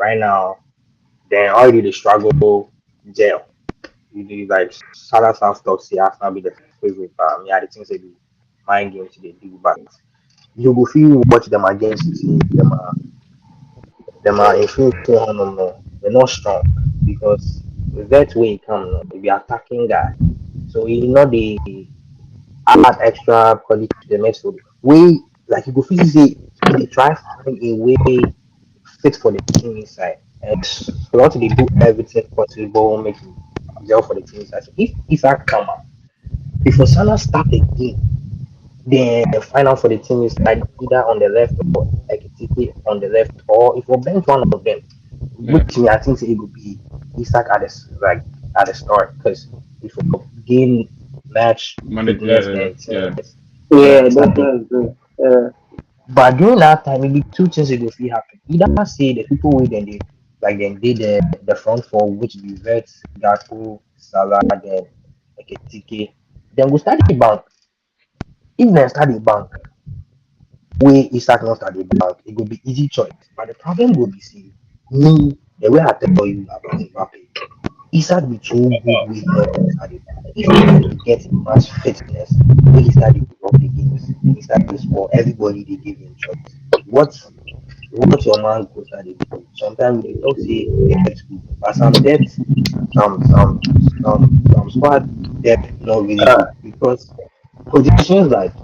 right now, then already the struggle jail. You do like Salah South talk say Arsenal be the favorite, but yeah, the things they do mind games they do, but you go feel watch them against team, them are in full no, they're not strong because that way he come no, he be attacking guy. So he not the add extra quality to the midfield. We like you go feel say they try find a way fit for the team inside. And so want to do everything possible, make it gel for the team inside. So if Isak come out, before Salah start the game, the final for the team is like either on the left or Ekitike on the left, or if we bench one of them, Yeah. which me I think it would be Isak at the like at the start because if we gain match Manage. fitness Yeah. then Yeah. yeah Yeah, start the definitely. Yeah. but during that time maybe two things will fit happen. Either say the people with them they like them did the front four which be Vets, Gakpo, Salah, then Ekitike, then we start the bank. If they start the bank wey Isak not at the bank, it go be easy choice. But the problem will be see me the way I tell you about Mbappe, Isak be too good with at the back. If he get much fitness, when he start to run the games, then he start to score, everybody they give him choice. What your man goes at the do? Sometimes they talk say depth good, but some depth, some squad depth not really Uh, good because positions like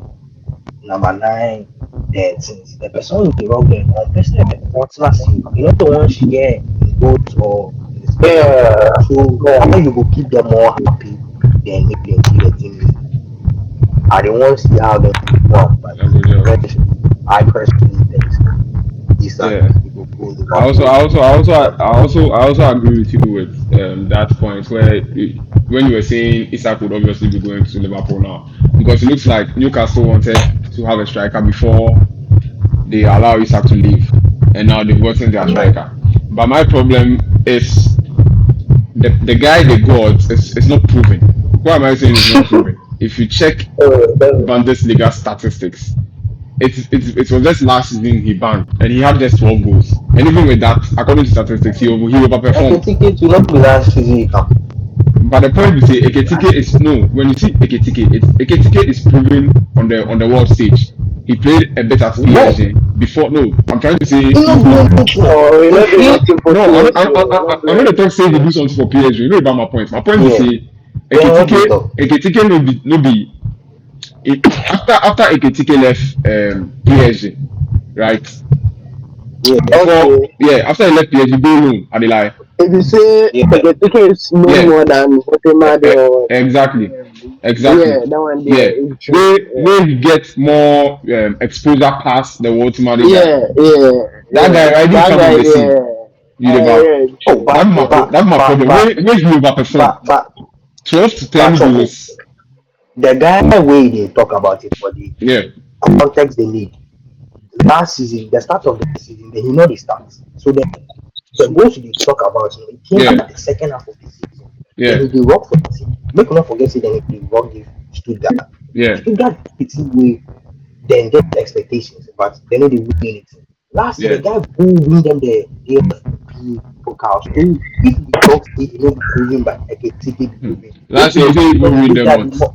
number nine, then since the person will rock them on person Fortuna see, you know the one she get in goals or in the special. yeah. So Yeah. how you go keep them more happy then make them see the team is I don't want to see how they perform, but A good job. eventually I personally think Isak Yeah. will go Liverpool. I also agree with you with that point where when you were saying Isak would obviously be going to Liverpool now because it looks like Newcastle wanted to have a striker before they allow Isak to leave, and now they've gotten their Yeah. striker. But my problem is the guy they got is not proven. Why am I saying it's not proven? If you check Definitely. Bundesliga statistics, it was just last season he banned and he had just 12 goals. And even with that, according to statistics, he overperformed. Ekitike to not be last season he come. But the point is, Ekitike Last is season. no. When you see Ekitike, Ekitike is proven on the world stage. He played a bit at No, PSG before. No, I'm trying to say he he's not do not. anything. Oh, we He not doing feel nothing for No, PSG. Not I know doing the talk say he anything. do something for PSG. You know about my point. My point is yeah. say Then what do you Ekitike talk? Ekitike no be after Ekitike left PSG, right? Yeah, Before Okay. yeah, after he left PSG, go loan at the line. If you say yeah. the ticket is no Yeah, more than whatever the exactly, exactly. yeah, that one Yeah, there is true. where he gets more exposure past the ultimate guy. Yeah, yeah, That yeah. guy already That come guy on the scene. there. You know, but Yeah, Oh, true. Yeah. that's my problem. Where he overperform? but, but, 12 to 10 Chopo, goals. the guy way they talk about it for the Yeah, context they need. Last season, the start of the season, they know the starts. So the goals they talk about, it came yeah, at the second half of the season. yeah, Then they work for the team. Make not forget, say, then they work with Stuttgart. yeah, Stuttgart, the team way, then get the expectations, but they know they win anything. Last year, yeah. the guy who win them the AFP Pokal. So if the talk say it may be proven by Ekitike be Hmm. proven, make Last we year, he know didn't because even win this them guy be once. more.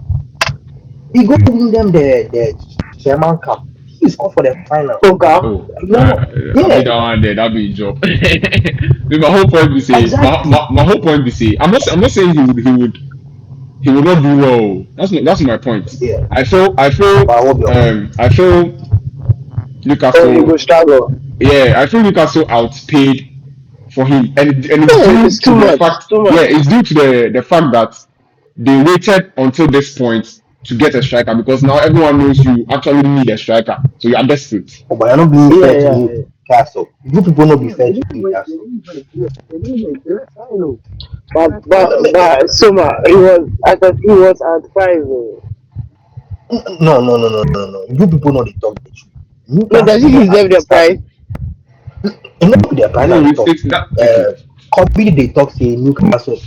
He go win them the German Cup. He scored for the final. Okay. Oh, You know, I yeah, mean that one there, that'd be a job. My whole point be say, exactly. my whole point be say, I'm not saying he would not do well. That's my point. Yeah, I feel Oh, you Newcastle. go struggle. Yeah, I feel Newcastle outpaid for him, and it's Yeah, due it's to too the much. It's fact. too Yeah, much. it's due to the fact that they waited until this point to get a striker because now everyone knows you actually need a striker, so you are desperate. but you're not being Yeah, fair to yeah, yeah. Newcastle. You people not be Yeah, fair they to didn't wait. They Newcastle. didn't wait. Yeah, they didn't wait. I know. But Soma, he was. I thought he was at five. No. You people know they talk the truth. No, does Newcastle he at deserve the the start, price? you know their price No, at the it's top. it's that okay. Kobe they talk say Newcastle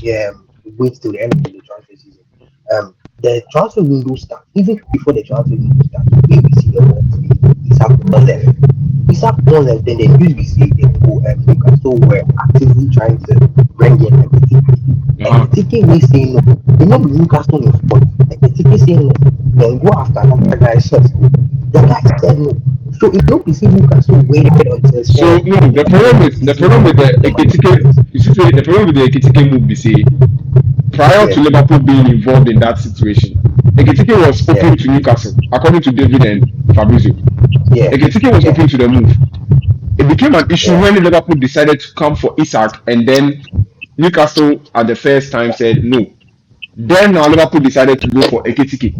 wait till the end of the transfer season. The transfer window start even before the transfer window start. We see the world say Isak one left. Isak one left, then the news we say they go Newcastle where actively trying to bring in Ekitike. Uh-huh. Ekitike may say no. They not be Newcastle in fault. Ekitike say no. Then go after another guy source. The guy said no. So it not be say Newcastle waited until So say no, the problem end of with the the season problem to with the bring them and Ekitike, players. you see, say the problem with the Ekitike move be say prior Yeah, to Liverpool being involved in that situation, Ekitike was yeah, open to Newcastle, according to David and Fabrizio. yeah, Ekitike was yeah, open to the move. It became an issue yeah. when Liverpool decided to come for Isak, and then Newcastle at the first time said no. Then now Liverpool decided to go for Ekitike,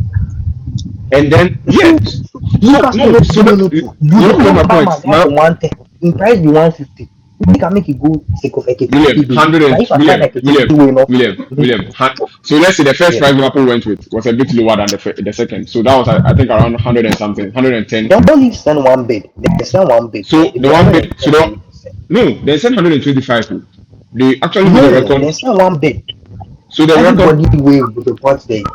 and then yeah, So Newcastle no, no so no that, no you too. You don't don't know know my buy point. my guy for 110. In price be 150. We can make it go sake of William, Ekitike baby. 100 Now and if I sign William, Ekitike William, way enough. William. So let's say the first Yeah. price Liverpool went with was a bit lower than the second. So that was I think around 100 and something, 110. They only send one bid. They send one bid. So It the be one bid, 110 for you to send. no, they said 125. Oh. They actually made a No, record. they send one bid. So the record Everybody will report the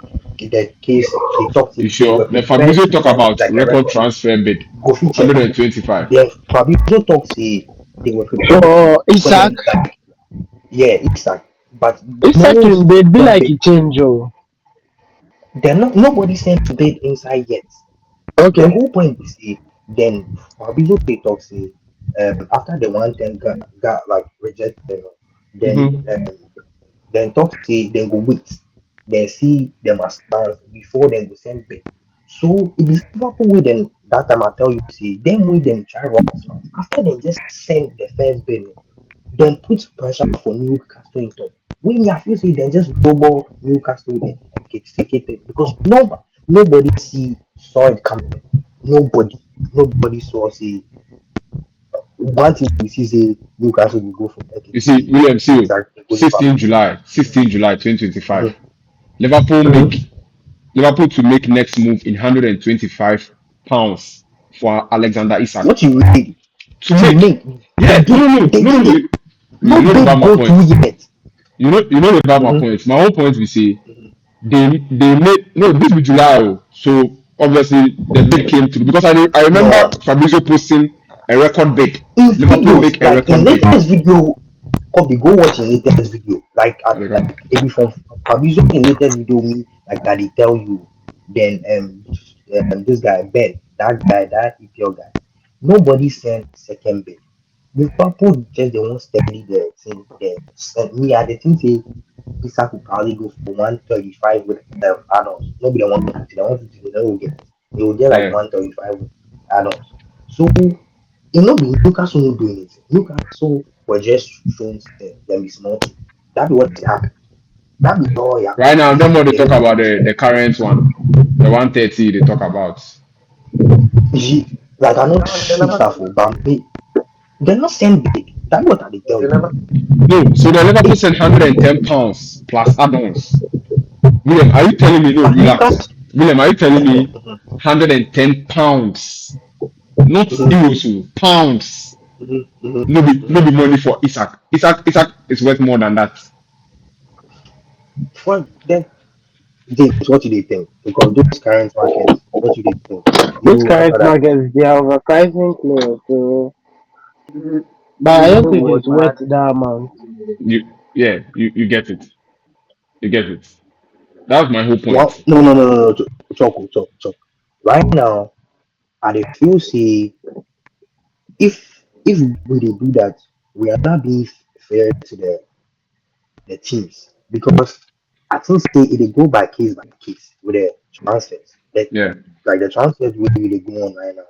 case. They talk to is they sure. were The prepared Fabrizio to talk send about like a record record. transfer bid, Go fit check. 125. Then Fabrizio talk say they were prepared For for Isak, them like yeah, exact. But Isak no in bed be send like bid. a change. Oh, They're not nobody sent bid inside yet. The okay. whole point is say then Fabrizio they talk say after the 110 got like rejected, then Mm-hmm. then talk say then go wait. Then see them as stars before then go send bid. So if it's Liverpool with them that time I tell you see them with them try rock smart. After they just send the first bid, then put pressure for Newcastle in top. When you feel say then just global Newcastle then take it because nobody saw it coming. Nobody nobody saw say one thing we see say Newcastle will go for You see, Ekitike, William, see, exactly go 16 Liverpool. July, 16 July 2025. Mm-hmm. Liverpool Mm-hmm. make Liverpool to make next move in 125 pounds for Alexander Isak. What you read To to make, make yeah, no, no, no, they no, did no. it. You No know the bid bad my go point. through yet. You know the bad my Mm-hmm. point. My whole point we say they made no this is July. Oh. So obviously the bid came through because I remember Yeah. Fabrizio posting a record bid. In Liverpool videos, make a like in record bid. latest video, copy go watch in latest video. Record. Like if from Fabrizio in latest video me like that they tell you then this guy Ben, that guy, that EPL guy. Nobody sent second bid. Liverpool just they won't steady the thing there. Send me at the thing say Isak will probably go for 135 with add-ons. Nobody 150. The 150 they don't get. They will get like Yeah. 135 with add-ons. So it no be Newcastle no do anything. Newcastle were just showing them is small team. That be what happened. That be all it Right happened. now, them more they They talk don't do about anything. the current one, the 130 they talk about. Like I know They never, stuff, but me, they're not send big. That's what I tell they you. never. No, so the Liverpool If sent 110 pounds plus add-ons. William, are you telling me? No, but relax. Newcastle, William, are you telling me 110 pounds, not euros, oh, pounds? No be money for Isak. Isak is worth more than that. for them, James, what do they think? Because those current markets, what do they think? This You current answer that question. market, they are overpricing players. So, but I You don't know think what, it's worth that amount. You get it. You get it. That's my whole Well, point. no, talk. Right now, I dey feel say if we dey do that, we are not being fair to the teams because I think say it dey go by case with the transfers. Yeah. Like the transfers wey dey go on right now,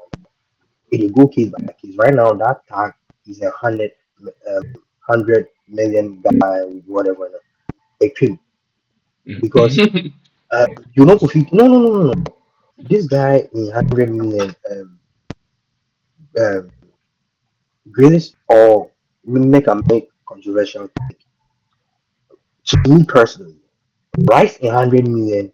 it dey go case by case. Right now, that tag is a um, 100 million guy whatever a cream because uh, you know if you no. This guy in 100 million um greatest or we make controversial to me personally. Rice in 100 million,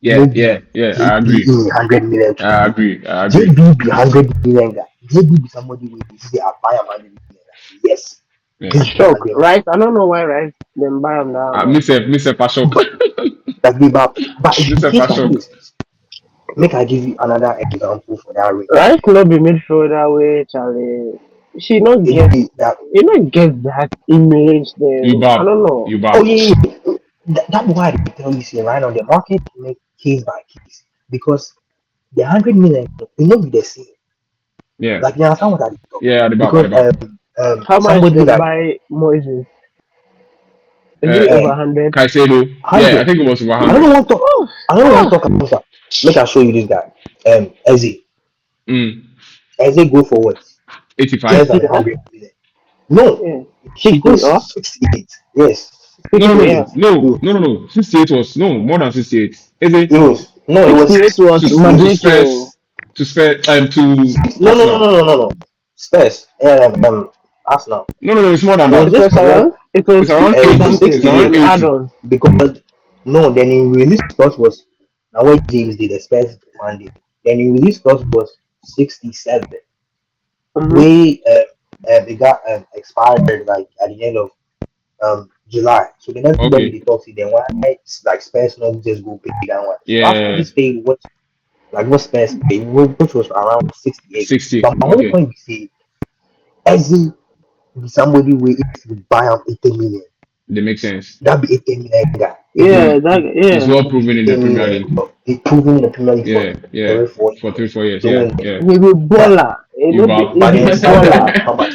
no Yeah, be yeah, yeah. I JB agree. in 100 million to I me. agree. I agree. JB be 100 million guy. JB be somebody who say I buy him 100 million guy. Yes, Yeah. this be Shock. 100 million. Rice, I don't know why Rice then buy him that amount. Mr. Pashok. Like but if you Mr. think like Pashok. this, make I give you another example for that range. Rice no be midfielder way, Charlie. she not It get that you not get that image. You Then I bab. don't know. You oh bab. yeah, yeah, yeah. That's why they tell you see right now the market make case by case because the 100 million will not be the same. Yeah. Like you understand what I talk Yeah, at the bab, at because the bab. How much somebody them like buy Moises? Is it Uh, over uh, 100? Caicedo. Yeah, I 100. think it was over I don't 100. know what talk. Oh, I don't know what oh, talk about. Make I show you this guy. Eze. Mm. Eze go for what? Less 85. 50, than huh? 100 million. No, Yeah, he 50, goes huh? 68. Yes, No, no, 60, no. yeah. 68. No, Yo, no, no, no. 68 was, no, more than 68. Is it? it was no, it was 68 was To Madrid. Spurs, to no, no, no, Arsenal. no, no, no, no. Spurs. Arsenal. No, no, no, it's more than It was that. It was just around, what it was It's around 60 80. It's something, around then 68 add 80. on. because no, then in release clause was now what James did the Spurs funded. Then in release clause was 67. Mm-hmm. We it got expired like at the end of July. So then everybody Okay. they talk to them why like Spurs not just go pay that one. So after Yeah. this paid what Spurs paid, which was around 68. 60. But my whole Okay. point is say as in somebody will if you buy up 80 million, They make sense. that be 80 million guy. 80 Yeah, million. that, He's yeah. well That be proven in the 80 Premier million. League. But they proven in the Premier League for Yeah, yeah. 3 4 For three, years 4 years. Yeah, doing it. yeah. He be But baller. He You no be, bab. he but be then sign baller. how much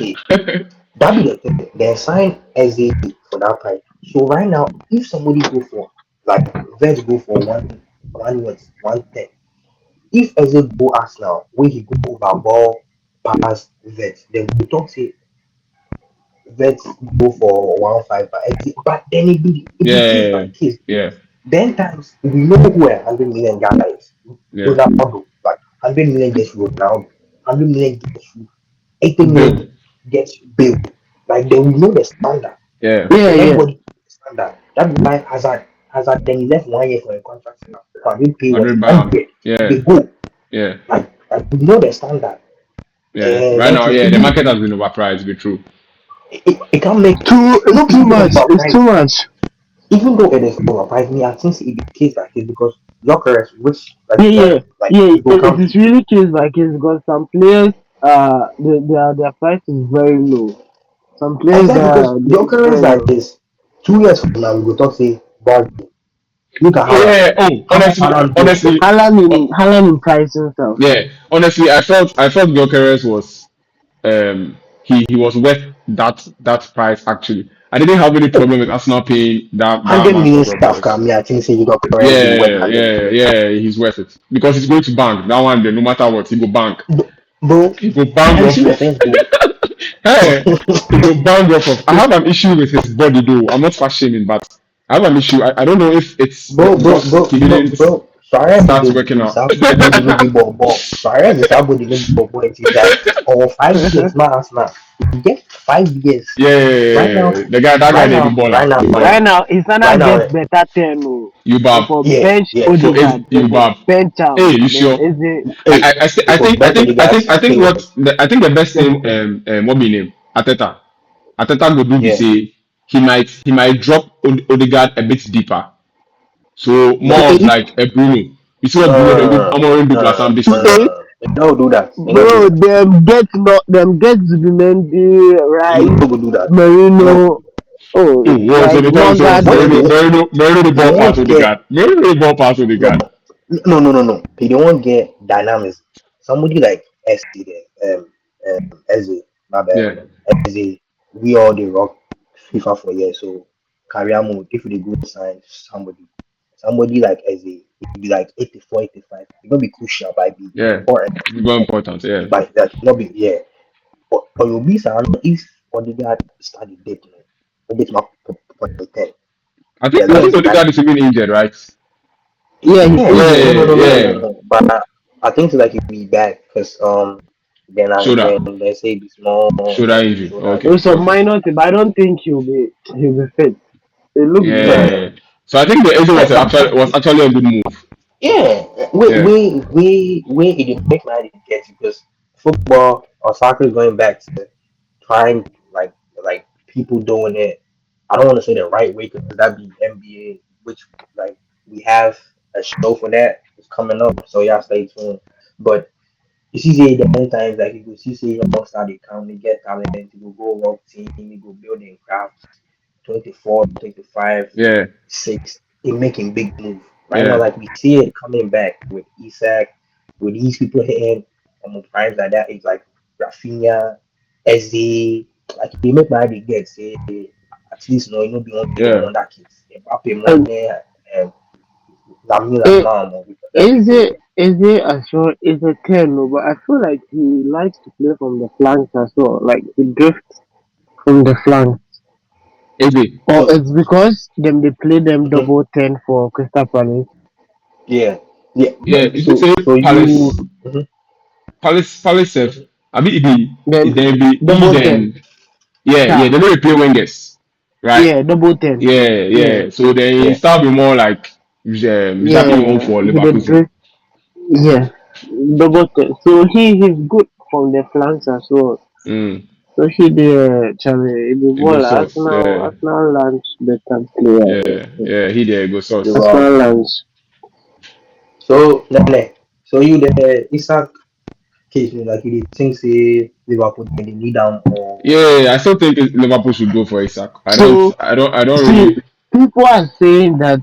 that be the thing. Then sign as a for that price. So right now, if somebody go for like Vets go for one ten. If Eze go Arsenal, where he go over ball past Vets, then we talk say Vets go for 1 5. But then it be case by Yeah, case. yeah, Then times we know who a 100 million guy is. yeah. Ronaldo, like 100 million gets you Ronaldo, 100 million gets you 80 million Bill. gets you Bill. Like then we know the standard. Yeah, Yeah, Then yeah. everybody knows the standard. That's why Hazard then he left 1 year for a contract now. Can pay what Madrid Bayern. 100? Yeah, They go. yeah, Like we know the standard. yeah. Right That now, thing yeah, the even market has been overpriced. Be true. it can make Too, not too even much. about It's too price. much. Even though it is overpriced, me I think it be case by case because Jokeres, which like Yeah, yeah, like yeah. we go It come to is really case by case because some players, their price is very low. Some players, exactly because it's Jokeres very like low. this 2 years from now we go talk say bargain. Look at Oh Haaland. yeah. Oh, How much Haaland go for? Haaland in price himself. yeah. Honestly, I felt Gyökeres was he was worth that price actually. I didn't have any Oh, problem with Arsenal paying that 100 amount million of a staff come price. here. I think say Jokeres is worth Yeah, 100 yeah, million. yeah. He's worth it because he's going to bank that one. Day, no matter what, he go bank. Bro, He go bank I'm off serious, of. eh, bro. Hey, he go bank off of. I have an issue with his body though. I'm not fat shaming, but I have an issue. I don't know if it's Bro, bro, because bro, he bro, didn't bro. Suarez start is working out. somebody no be ball. Suarez is somebody no be ball. It is that over 5 years, man, Arsenal. You get 5 years. Yeah, yeah, Right yeah, now, yeah. The guy, that guy, right they be now, right baller, now, be right, Right baller. now, his right standard now. gets better 10. Oh. You So bab. for Yeah, bench yeah. So is Odegaard, you bab. bench Hey, you then sure? is it? If we bench the guys, I think say what what? I think the best Say thing what? what be name Ateta go do be Yeah, say he might drop Odegaard a bit deeper. So no, more of like a Bruno. You see what Bruno then do? I'm already do plus am this season. They don't do that. They don't do Bro, that. them get Zubimendi, You Rice, don't go do that. No. Marino. Oh, Oh, what so like they tell me say Norgard What Merino them. Merino Merino the they ball pass won't get? Odegaard. Merino the ball pass No, Odegaard. no. They don't get dynamics. Somebody like SC there, Eze, my bad. Yeah, Eze, we all the rock FIFA for years. So career mode, if they go sign somebody like Eze, it be like 84, 85. It not be crucial, but it be yeah. important. Very important, yeah. But that not be yeah. Or you'll be saying if Odegaard study date, no, bit my point 10. The I Yeah, think last Odegaard is even injured, right? yeah, he's yeah, injured. Yeah, yeah. no. But I think like it be back because Shoulder. then they say it's more Shoulder injury. shoulder Okay, There's injury. some okay. minor thing, but I don't think he'll be fit. It looks good. Yeah, Yeah. So I think the Eze yeah, was actually a good move. yeah. Yeah. Wait, it didn't make my get because football or soccer is going back to trying like people doing it. I don't want to say the right way because that'd be NBA, which like we have a show for that. It's coming up, so y'all stay tuned. But You see, say the end times like you go see, say young start they come, they get talent, you go go work team, you go build and craft. 24, 25, Yeah, 6, in making big move. Right now, yeah, like we see it coming back with Isak, with these people hitting on primes like that. It's like Rafinha, SD, like you make my idea get say at least no, you know, beyond the yeah. wonder kids. Mbappe And money and Lamine eh, Yamal because that people. Is it as sure is a 10, no, but I feel like he likes to play from the flanks as well. Like he drifts from the flank. Eze. Or So it's because them they play them mhm, double 10 for Crystal Palace. yeah, yeah. Yeah, But you see, so say so you Palace, mhm, Palace self. mhm, I mean, it Then then be he double 10. then. Yeah, yeah. Yeah. They don't play wingers, right? Yeah, double 10. Yeah, Yeah. yeah. So then yeah. it start be more like Xabi own Yeah. for He the Leverkusen. drift. Yeah. Double 10. So he's good from the flanks as well. Mm. So he the Charlie the It go ball source. Yeah, Arsenal launch better player. yeah, yeah. He there go You source. Arsenal launch. so Nene. So you the Isak case like you dey think say Liverpool they need them or Yeah, I still think Liverpool should go for Isak. So I don't see, really. people are saying that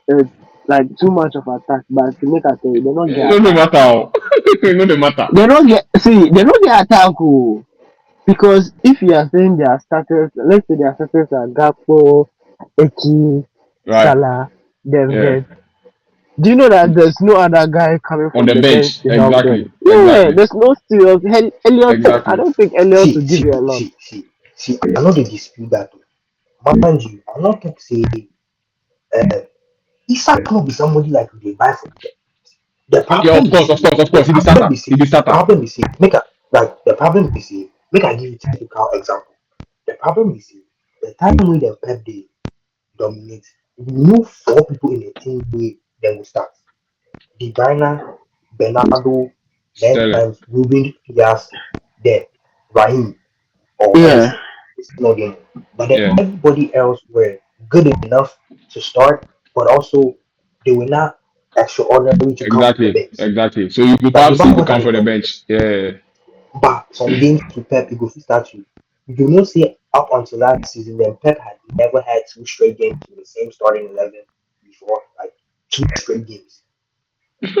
it's like too much of attack, but to make a tell you, they don't It get don't no attack. matter. How. It don't matter. They don't get attack. Oh. Because if you are saying their status, let's say their status are Gakpo, Eki, Right. Salah, then Yeah. Vet. Do you know that there's no other guy coming On from the the bench bench. to help them? Exactly. Yeah, Exactly. there's no serious Elliot. I Exactly. don't think Elliot will see give see you a lot. see see see I know they dispute that mind you I not talk say uh, Isak no be somebody like they buy for them. The Yeah, problem be say of course. He the starter. He the the starter. problem be say the problem be say make I give you typical example. The problem is say the time when the Pep they dominate, we know four people in the team wey dem will start. De Bruyne, Bernardo, then Sterling. times Ruben Dias, then Raheem or Yeah, Alisson. It's not them. But then Yeah. everybody else were good enough to start, but also they were not extraordinary to come from the Exactly. bench. Exactly. So you Like perhaps you see back the what come I for the talk. bench. Yeah. But some games to Pep, you go to start you. You do not see up until last season, then Pep had never had two straight games with the same starting 11 before, like two straight games.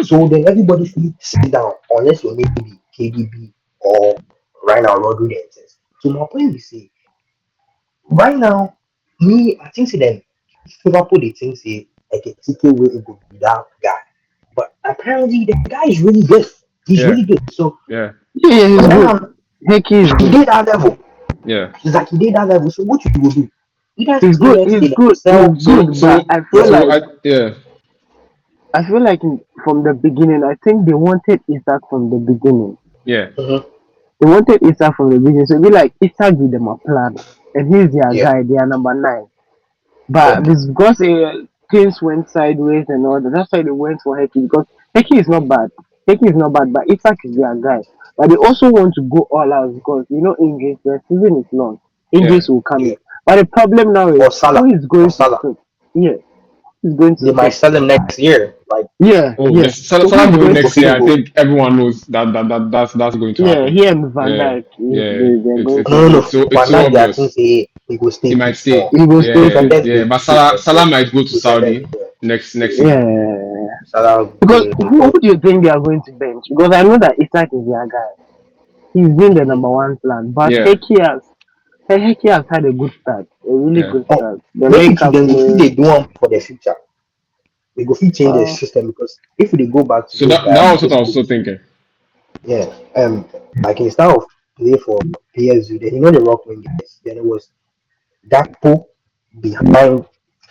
So then everybody still sit down unless you're maybe KDB or right now Rodriguez. So my point is say right now, me I think say then Liverpool they think say Ekitike will go be that guy. But apparently the guy is really good. He's Yeah. really good. So Yeah. yeah, he's right good. now Hickey is he good. did that level. Yeah. It's like he did that level. So what you will do? Either He's say good. next He's year they good. He's sell good. But yeah. I feel like from the beginning, I think they wanted Isak from the beginning. Yeah. Mm-hmm. They wanted Isak from the beginning. So it'd be like Isak give them a plan, and he's their Yeah. guy. They are number 9. Yeah. But it's because things went sideways and all that. That's why they went for Hickey because Hickey is not bad. Hickey is not bad, but Isak is their guy. But they also want to go all out because injuries. The season is long. Yeah. Injuries will come Yeah. in. But the problem now is Or who Salah. is Or going to Salah. sit? Yeah, who's going to They might sit? sell him next year. Like Yeah, Oh, yeah. this So Salah who's move going to next year. sit? I think everyone knows that's going to Yeah, happen. he and Van Yeah. Dijk, Yeah. they're going to no, no, sit. no. It's Van so Dijk, they I think obvious. say he will He stay might put stay. small. He will stay Yeah. put. Defenders Yeah. they But stay for Salah might go to defenders. Saudi Yeah. next season. Yeah. Salah Because going who do you think they are going to bench? Because I know that Isak is their guy. He's been the mm-hmm. number 1 plan. But Yeah. Heki has had a good start. A really Yeah. good Oh, start. The maybe Lake to can them go fit play. they do one for the future. They go fit change the Uh, system because if they go back to So those that was diabetes what I was coach, also thinking. yeah, like instead of play for PSG, then the rock wingers, then it was Gakpo behind,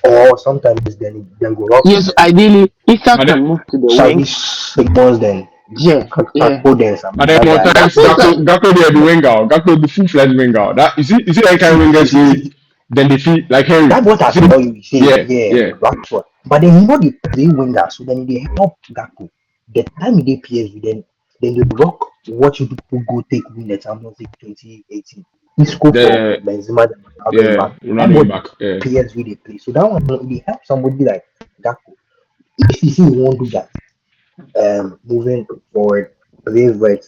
or sometimes then go rock yes, um, ideally, Isak But then, can move to the Xavi wing. Simons, then Yeah, yeah. Kakpo, then some but then other more guy. times Gakpo's a, Gakpo there be winger. Gakpo be full fledged winger. That you see that kind of wingers we See, then they feel like Henry. that's what You I see tell you. Say, yeah, yeah, yeah, Rashford. But then they play winger, so then they help Gakpo. The time they PSG, then the rock watching people go take win the Champions League 2018. He scored for the Benzema and Ronaldo in yeah, back. That's Ronaldo in what back. Yeah. PSG they play. So that one they help somebody like Gakpo. If you see you won't do that, moving forward. Believe it.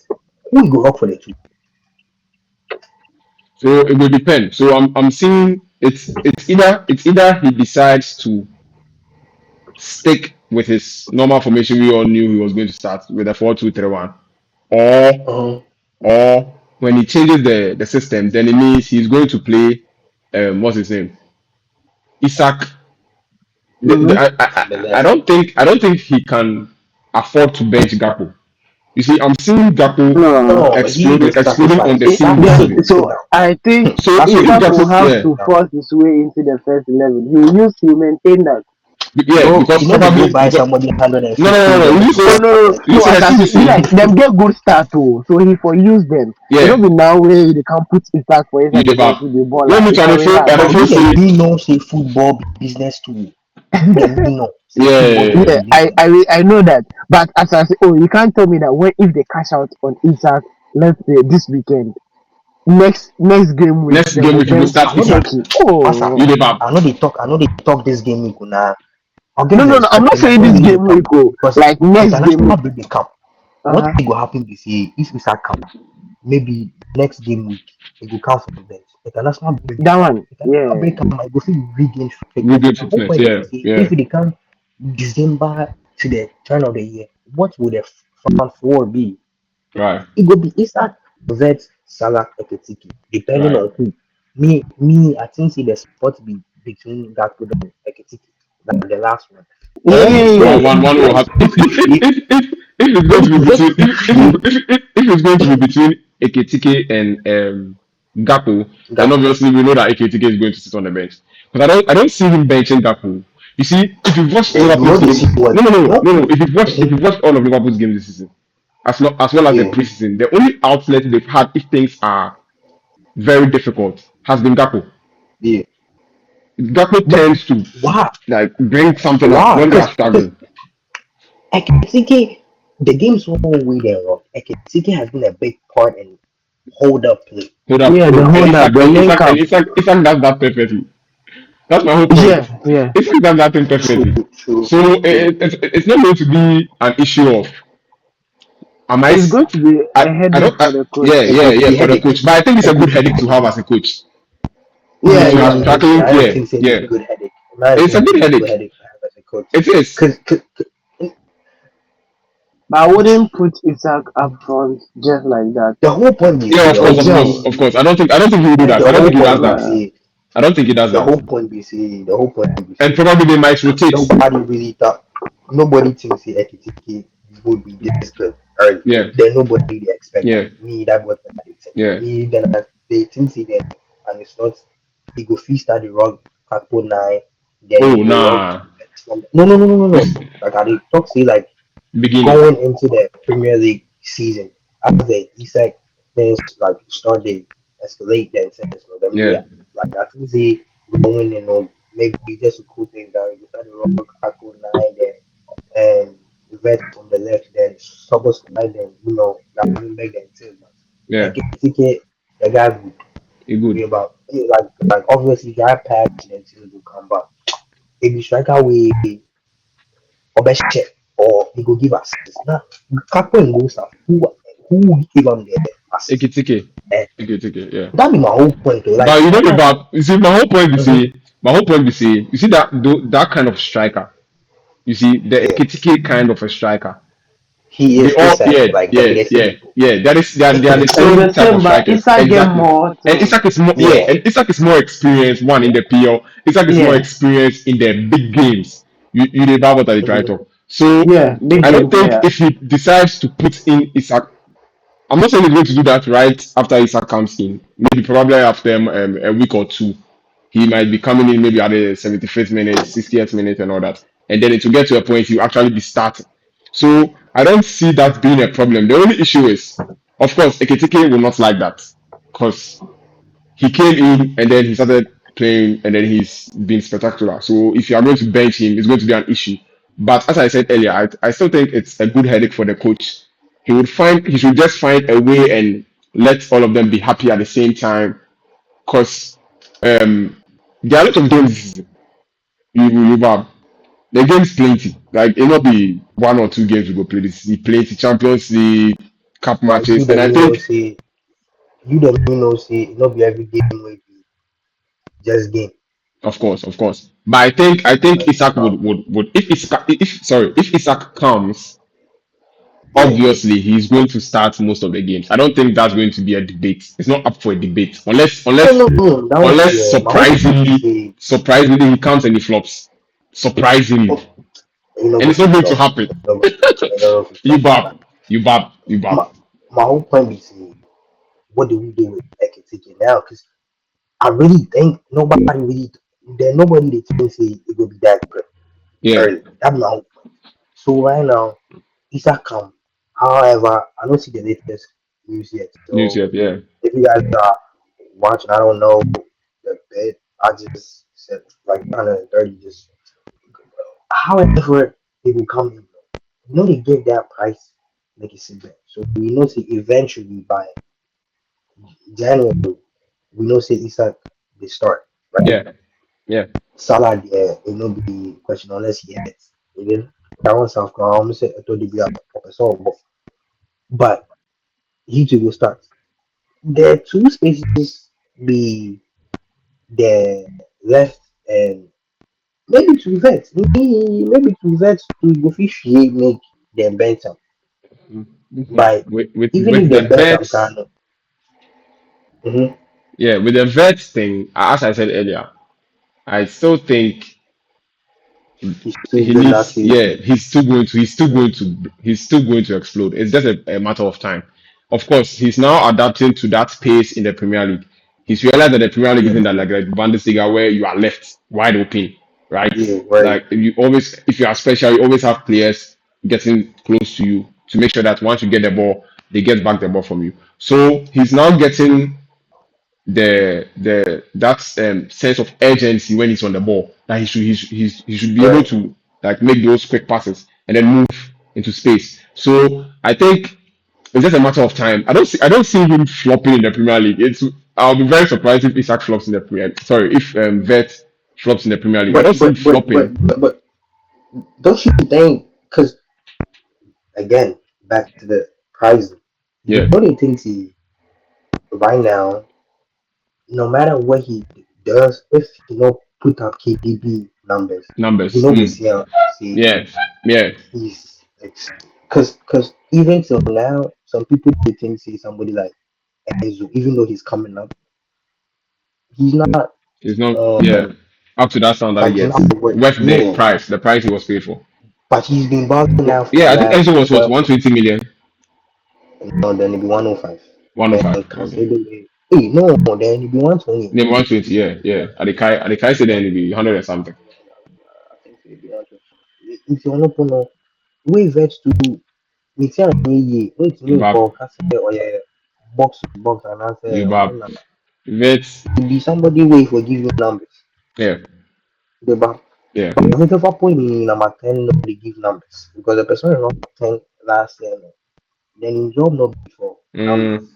Who go up for the two? So it will depend. So I'm seeing it's either he decides to stick with his normal formation we all knew he was going to start with a 4-2-3-1, or Uh-huh. when he changes the system, then it means he's going to play what's his name? Isak. Mm-hmm. On the I left. don't think he can afford to bench Gakpo. You see, I'm seeing Gakpo No. No, he exploding will on sacrifice. the scene this Then, Isak will season. sit so down. I think So if Isak will Gakpo, have yeah, to Now, force his way into the first 11. He used to maintain that. yeah, bro, because you know they probably go buy because somebody no, no, 150 no, no. million You to just go Oh say start no, no, that. you no! say As I I see say, the be like same. them get good start too. So he for use them. You know, Yeah, be now where they can put Isak for you inside debug. defensive the ball Let like me it's try to already feel. hard. I don't But feel you say them be know say football business too. You them be know say football yeah, Yeah, business. I know that. But as I say, oh, you can't tell me that when if they cash out on Isak, let's say this weekend, next game week next they game go if you go bench start I know they Isak, Heki. massa. you Oh debug. I know they talk this game week now. I'll no, give no, them no! I'm not second. I saying don't this really game look up week, oh, because like next game international week. break they come. Uh What huh. will happen be say if Isak come, maybe next game week it will come from bench. International break they That come. one, International yeah. break come. I go feel regain We fitness. good The whole fitness. point Yeah, be say yeah, if they come December to the turn of the year, what would the front four be? right, It could be Isak, Vet, Salah, Ekitike, depending right. on who. Me, I think see the spot be between Gakpo and Ekitike, like the last one. Yeah, And yeah, when yeah. One will when have if it's going when to be Vet between create if it's going to be between Ekitike and Gakpo, then Gakpo, obviously we know that Ekitike is going to sit on the bench. But I don't see him benching Gakpo. You see, if you watch then you know Liverpool's they see game, what no, no, no, no, no, no. If mhm, you watch all of Liverpool's games this season, as well as the yeah, preseason, the only outlet they've had if things are very difficult has been Gakpo. yeah. Gakpo But tends to why? like bring something up Why? when they are Because struggling. Ekitike, the game's one way they wrong. Ekitike has been a big part in hold up play. Hold up, Yeah, the Hold up. and hold up, Isak the and link Isak and up. Isak does that perfectly. That's my whole point. Yeah, yeah. Isak does that thing True, perfectly. true, So true. it's not going to be an issue of am I, It's s- going to be a I headache don't for the coach. yeah, It yeah, could yeah, be for the headache. coach. But I think it's It a good could be headache to headache. have as a coach. Yeah, If you are yeah. Me, struggling, I don't yeah, think it's a yeah, good headache. In my it's a opinion, good it's a good headache. headache to have as a coach. It is. Cause, But I wouldn't put Isak up front just like that. the whole point is Yeah, see of the course, whole of point Ojao. course, is of course. I don't think he will do that. the I don't whole think he point does be that. Uh, see I don't think he does the that. whole point be see the whole point be And see probably they might rotate. nobody really thought nobody thinks the Ekitike would be this good early. Yeah, Then nobody they expect that. yeah, Me that what they think. yeah. Me then they think see that and it's not he go free start the wrong Kakpo nine, then Oh he go run nah. no. Like I dey talk say like Beginning. going into the Premier League season as the Isak things like start they escalate then sense no them Yeah, yeah like I think say going you know maybe just a cool thing that you start the rock Kako nine then and vet on the left then Sobos right then you know that will make them too but yeah. like ticket the guy would He be good. about like obviously guy pass then till will come back if you strike away or best chef or he go give assist. Now, Kakpo and Gosa, who give him the assist? Ekitike. Eh, Ekitike, yeah. that be my whole point. But Like, you know I, about you see mhm, my whole point be say you see that kind of striker. You see the yeah, Ekitike kind of a striker. he They is all Isak, yeah, like yeah, by the same yeah, people. yeah. They are the it's same the type of same, but strikers. Isak get Exactly. more And to Isak is more yeah, Yeah, and Isak is more experienced one in the PL. Isak is more yeah, experienced in the big games. You the about what I try mhm, to. So yeah, big I don't game think player. if he decides to put in Isak, I'm not saying he's going to do that right after Isak comes in. Maybe probably after a week or two. He might be coming in maybe at the 75th minute, 60th minute, and all that. And then it will get to a point he'll actually be starting. So I don't see that being a problem. The only issue is, of course, Ekitike will not like that because he came in and then he started playing and then he's been spectacular. So if you are going to bench him, it's going to be an issue. But as I said earlier, I still think it's a good headache for the coach. He should just find a way and let all of them be happy at the same time. Because there are a lot of games this season. You have the games plenty. Like it not be one or two games we go play this season. Plenty Champions League. cup But matches, and I think, you don't know say it not be every game will be just game. of course. But I think Like Isak would if Isak comes, yeah, obviously he's going to start most of the games. I don't think that's going to be a debate. It's not up for a debate oh no, that one yeah. My whole point is say surprisingly he comes and he flops. Surprisingly. oh you know And go it's not fit going to flop. happen. You know go fit You flop. bab. You bab. My my whole point is say what do we do with Ekitike now? Because I really think nobody they think say it will be that good Yeah. early. That's my whole point. So right now, Isak come. However, I don't see the latest news yet. News So yet, yeah. if you guys are watching, I don't know the bid. I just said like 130. Just however they will come in. You know they give that price like it's a bet. So we know say eventually by January we know say Isak they start right. Yeah. Yeah. Salah there it no be question unless he hits. Even that one South Korea almost said I thought they be up a song, but he too will start. The two spaces be the left and maybe to vet. Maybe to vet to go fish make them better. Mhm. But even With if the they better vets, can mm-hmm, yeah, with the vets thing, as I said earlier, I still think he's still he good that needs, season. yeah, he's still going to explode. It's just a matter of time. Of course, he's now adapting to that pace in the Premier League. He's realized that the Premier League Yeah, isn't that like a Bundesliga where you are left wide open, right? yeah, right. Like if you are special, you always have players getting close to you to make sure that once you get the ball, they get back the ball from you. So he's now getting the that sense of urgency when he's on the ball that he should be able Right. to like make those quick passes and then move into space. So I think it's just a matter of time. I don't see him flopping in the Premier League. It's I'll be very surprised if Isak flops in the Premier. Sorry, if Vet flops in the Premier League. I don't But see him but but flopping. but but, but don't you think? Because again, back to the pricing. The Yeah, only thing he right now, no matter what he does, if he don't put up KDB numbers, you numbers. know we see Yeah, yeah, he's because even till now, some people they think say somebody like Enzo, even though he's coming up, he's not he's not. Yeah, um up to that sound that he like he's not gets what worth yeah, the price he was paid for. but he's been balling now for the Yeah, I think last Enzo was what 12 120 million. no then it be 105. Then 105. Okay. Caicedo hey no then it be 120. Name 120, yeah, yeah. At the Kai said then it'd be 100 or something. I think it be 120. If you want to know we vet to me tell me wait You me bab, call or yeah box to box and answer you or bab. Vets, it be somebody wait for give you numbers. yeah, The back. yeah. But if you point in number 10 nobody give numbers because the person is not 10 last year no. Then his job not be for numbers.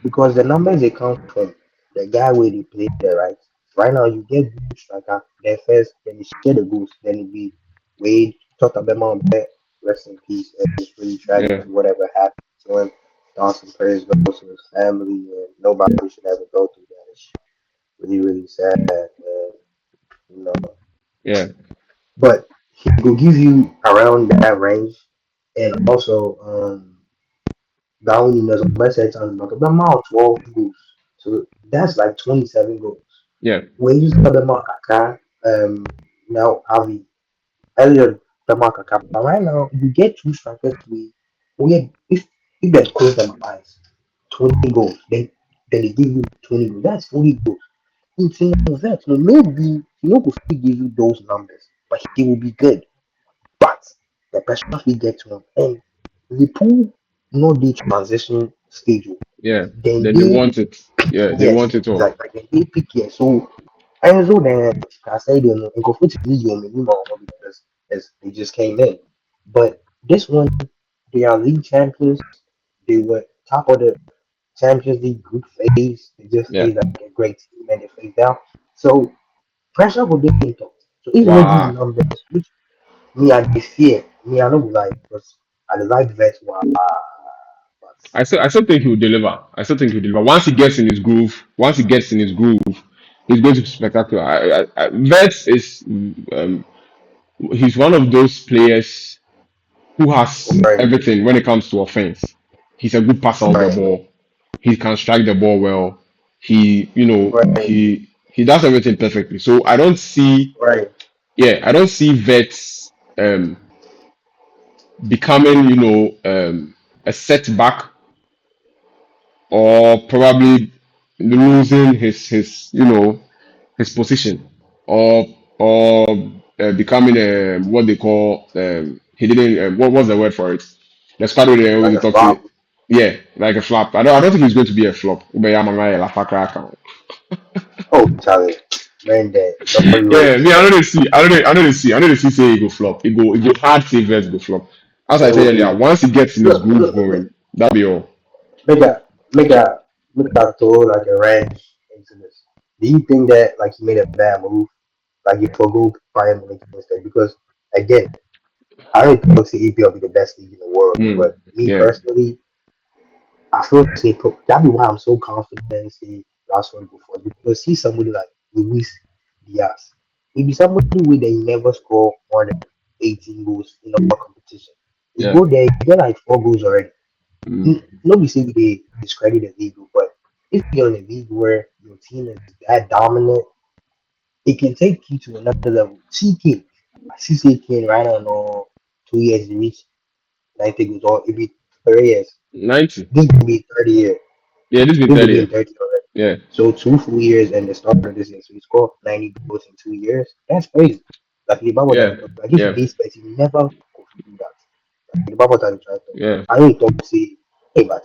Because the numbers they come from the guy where they play there, right? Right now you get good striker, then first, then you share the goals, then it be Wade, talk about rest in peace, and it's really tragic Yeah, to whatever happened to him. Dawson prayers goes to his family, and nobody should ever go through that. It's really, really sad, and you know. yeah, But he will give you around that range, and also Downey knows message on the amount 12 goals. So that's like 27 goals. yeah, When you start the Makaka, now Avi earlier the Makaka, but right now you get two strikers we if they close them eyes, 20 goals, then they give you 20 goals. That's 40 goals. It's in that. So maybe he not go fit give you those numbers, but he will be good. But the pressure we get to him and Liverpool no the transition stage. yeah. Then Then they they want it. Yeah, they yes, want it all. like then they pick here. So Enzo then Caicedo no and Kofuti Lyon minimum because as they just came in. But this one they are league champions. They were top of the Champions League group phase. They just Yeah. faced like a great team and they faced down. So pressure will be in top. So if you give Wow. numbers, me I dey fear. Me I no go lie because I dey like vet. Wow. I still think he will deliver. I still think he'll deliver. Once he gets in his groove, he's going to be spectacular. Vets is he's one of those players who has Right, everything when it comes to offense. He's a good passer of the right, ball. He can strike the ball well. He, right, he does everything perfectly. So right. I don't see Vets becoming, a setback or probably losing his position or becoming what they call he didn't what was the word for it? The squad they Like always a talk to, flop. yeah, like a flop. I don't think he's going to be a flop. Ube ya mama ya la fakra account. Oh, Charlie, man, there. Don't you worry, Yeah, me, I don't see say he go flop. He go hard say Vets go flop. As I said earlier, okay. once he gets in his Look, groove look, going, that'll be all. make a, make a, make a throw like a wrench into this. Do you think that like he made a bad move? Like you forgo Bayern Munich instead? Because again, I don't think EPL be the best league in the world, Mm, but me yeah, personally, I feel say that be why I'm so confident say last one before because see somebody like Luis Diaz. He be somebody with they never score more than 18 goals in a competition. He yeah. go there, he get like 4 goals already. Mm. Nobody say they discredit the league, but if you're in a league where your team is that dominant, it can take you to another level. CK, I see CK right on 2 years to reach 90 goals or it be 3 years. 90. This will be 30 years. Yeah, this been This will 30 be in years. 30 already. Yeah, So two full years and the start of this year. So he scored 90 goals in 2 years. That's crazy. Like the Bible that yeah, he talk, like if you yeah, did space, you never go do that. Like the Bible that he try to. yeah. I don't talk say, hey, but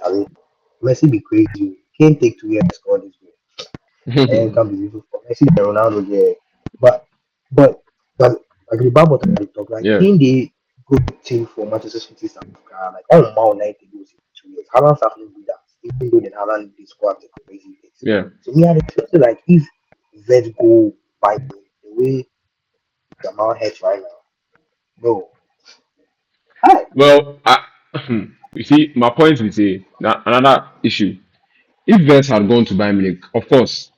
Messi be crazy. Can't take 2 years to score this goal. And can be useful for Messi and Ronaldo there. But but but like the Bible that he talk, like Yeah, can they good team for Manchester City South Africa, like all amount 90 goals in 2 years. Haaland have to do that. Even though then Haaland they score the crazy things. yeah. So me I feel like if Zed go by the way Jamal heads right now, bro, hi. Well, you see, my point is another issue. If Vets had gone to Bayern Munich, of course,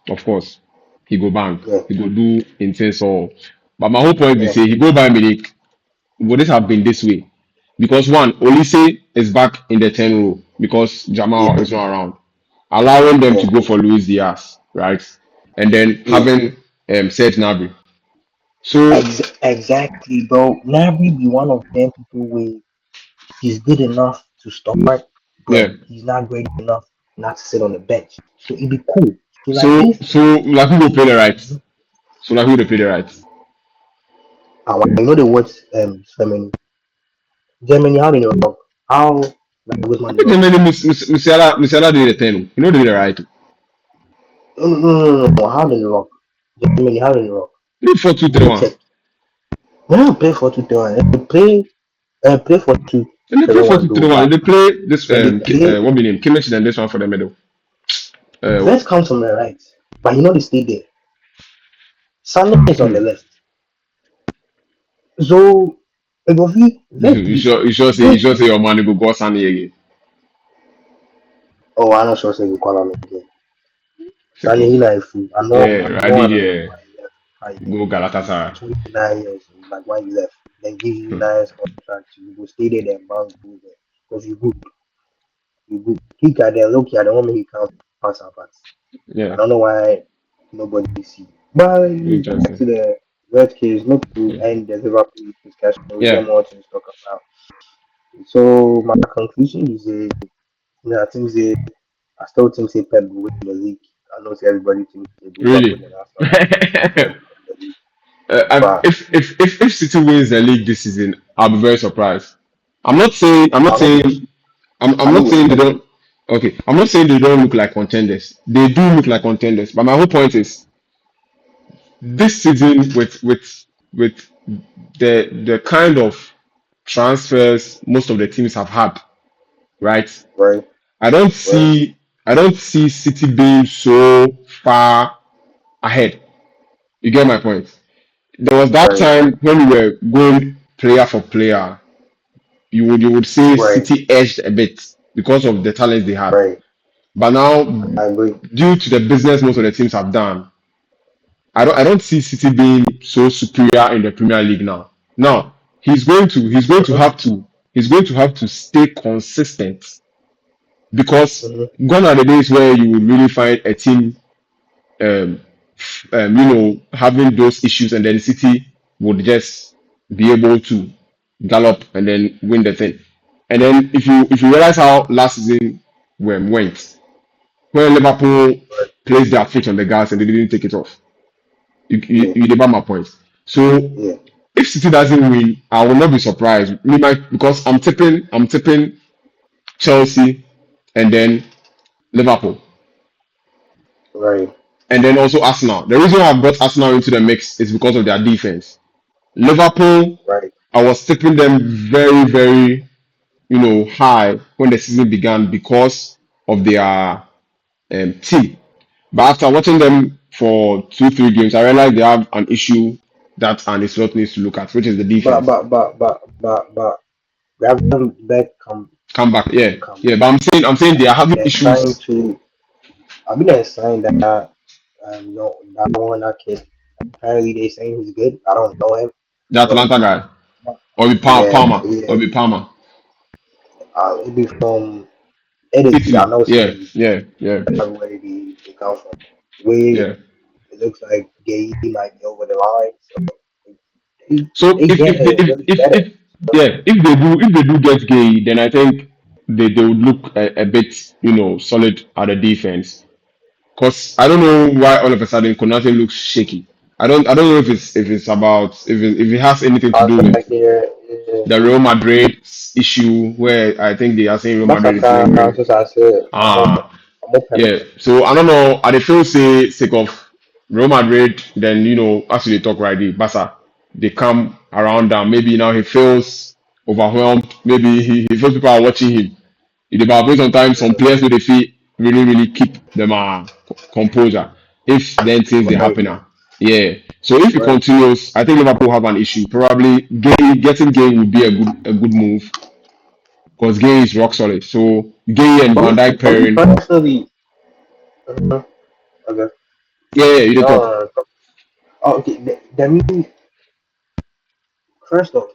he go bang, Yeah, he go do intense all. But my whole point is yeah, say he go Bayern Munich, would it have been this way? Because one, Olise is back in the 10 row because Jamal yeah, is not around, allowing them yeah, to go for Luis Diaz, right? And then yeah. having Serge Gnabry. So Exactly, bro. Nabry be one of them people where he's good enough to start, yeah, but he's not great enough not to sit on the bench. So it'd be cool. So like so if so like who will play the right? Mhm. So like who will play the right? I know they watch Germany how they rock. How like which I man they think rock. maybe Musiala do the 10. You know do the right. No, how they rock. Germany how they rock. Maybe 4-2-3-1. Go check. They don't play 4-2-3-1. They play for two Then they three play four one two though, three one. but They play this when they play what be name? Kimmich and this one for the middle. Uh, Vest comes on the right. But you know they stay there. Sunday is on hmm. the left. So it go be Vest You be sure Vest be your man go Sunny again. oh I'm not sure say you call him again. Sunny he Second. like fool. Yeah, I know ready I don't know there. why he left. How you Go you Galatasaray. 29 years like why you left. Then give you Hmm. nice contract. You go stay there then bounce go there. Because you good. He got there look I don't want me he can't pass our pass. I Yeah, don't know why nobody see. But back interesting. to the red case, not to Yeah, end the Liverpool discussion. We get yeah, more to talk about. So my conclusion is I think I still think Pep will win the league. I know everybody thinks Liverpool really. and Arsenal, but I think Pep will win the league. But If City wins the league this season, I'll be very surprised. I don't think I'm I not don't saying they expect don't. Okay, I'm not saying they don't look like contenders. They do look like contenders. But my whole point is this season with the kind of transfers most of the teams have had, right? right, I don't right, see I don't see City being so far ahead. You get my point? There was that right, time when we were going player for player. You would say right, City edged a bit. because of the talents they had. right. But now, I agree. due to the business most of the teams have done, I don't see City being so superior in the Premier League now. Now Mhm, he's going to have to stay consistent because mhm. gone are the days where you would really find a team um, having those issues and then City would just be able to gallop and then win the thing. And then if you realize how last season went, when Liverpool Right. placed their foot on the gas and they didn't take it off, Yeah, you debate my point. So yeah. if City doesn't win, I will not be surprised. Me might because I'm tipping Chelsea and then Liverpool Right, and then also Arsenal. The reason why I brought Arsenal into the mix is because of their defense. Liverpool, right. I was tipping them very, very, high when the season began because of their team. But after watching them for 2, 3 games, I realized they have an issue that Arne Slot needs to look at, which is the But defense. we haven't back Come back, yeah, come yeah. back. But I'm saying they are having They're trying issues. to. I mean, they're saying that no, that one that kid. Apparently, they saying he's good. I don't know him, The but Atalanta guy, or be yeah, Palmer, or yeah. be Palmer, It be from Italy. I Italy. know Yeah, Italy. yeah, yeah, That's where they come from. Where yeah. it looks like Gay might be over the line, so they So they if they, getting really better. if yeah, if they do get Gay, then I think they would look a bit solid at the defense. Cause I don't know why all of a sudden Konate looks shaky. I don't know if it's about if it has anything to I do feel with like they're yeah. the Real Madrid issue where I think they are saying Real Madrid is Masaka, lingering. as I said, Ah, I'm open. yeah. So I don't know. I dey feel say sake of Real Madrid, then as we dey talk right, the Barca they come around down. Maybe now he feels overwhelmed. Maybe he feels people are watching him. It about based sometimes some players who they feel really really keep them composure. If then things they Right, happen now, yeah. So if it right. continues, I think Liverpool have an issue. Probably getting Gay would be a good move because Gay is rock solid. So Gay and Van Dijk For me pairing, personally, uh, okay. yeah, yeah, you dey talk. Oh, okay. That means first off,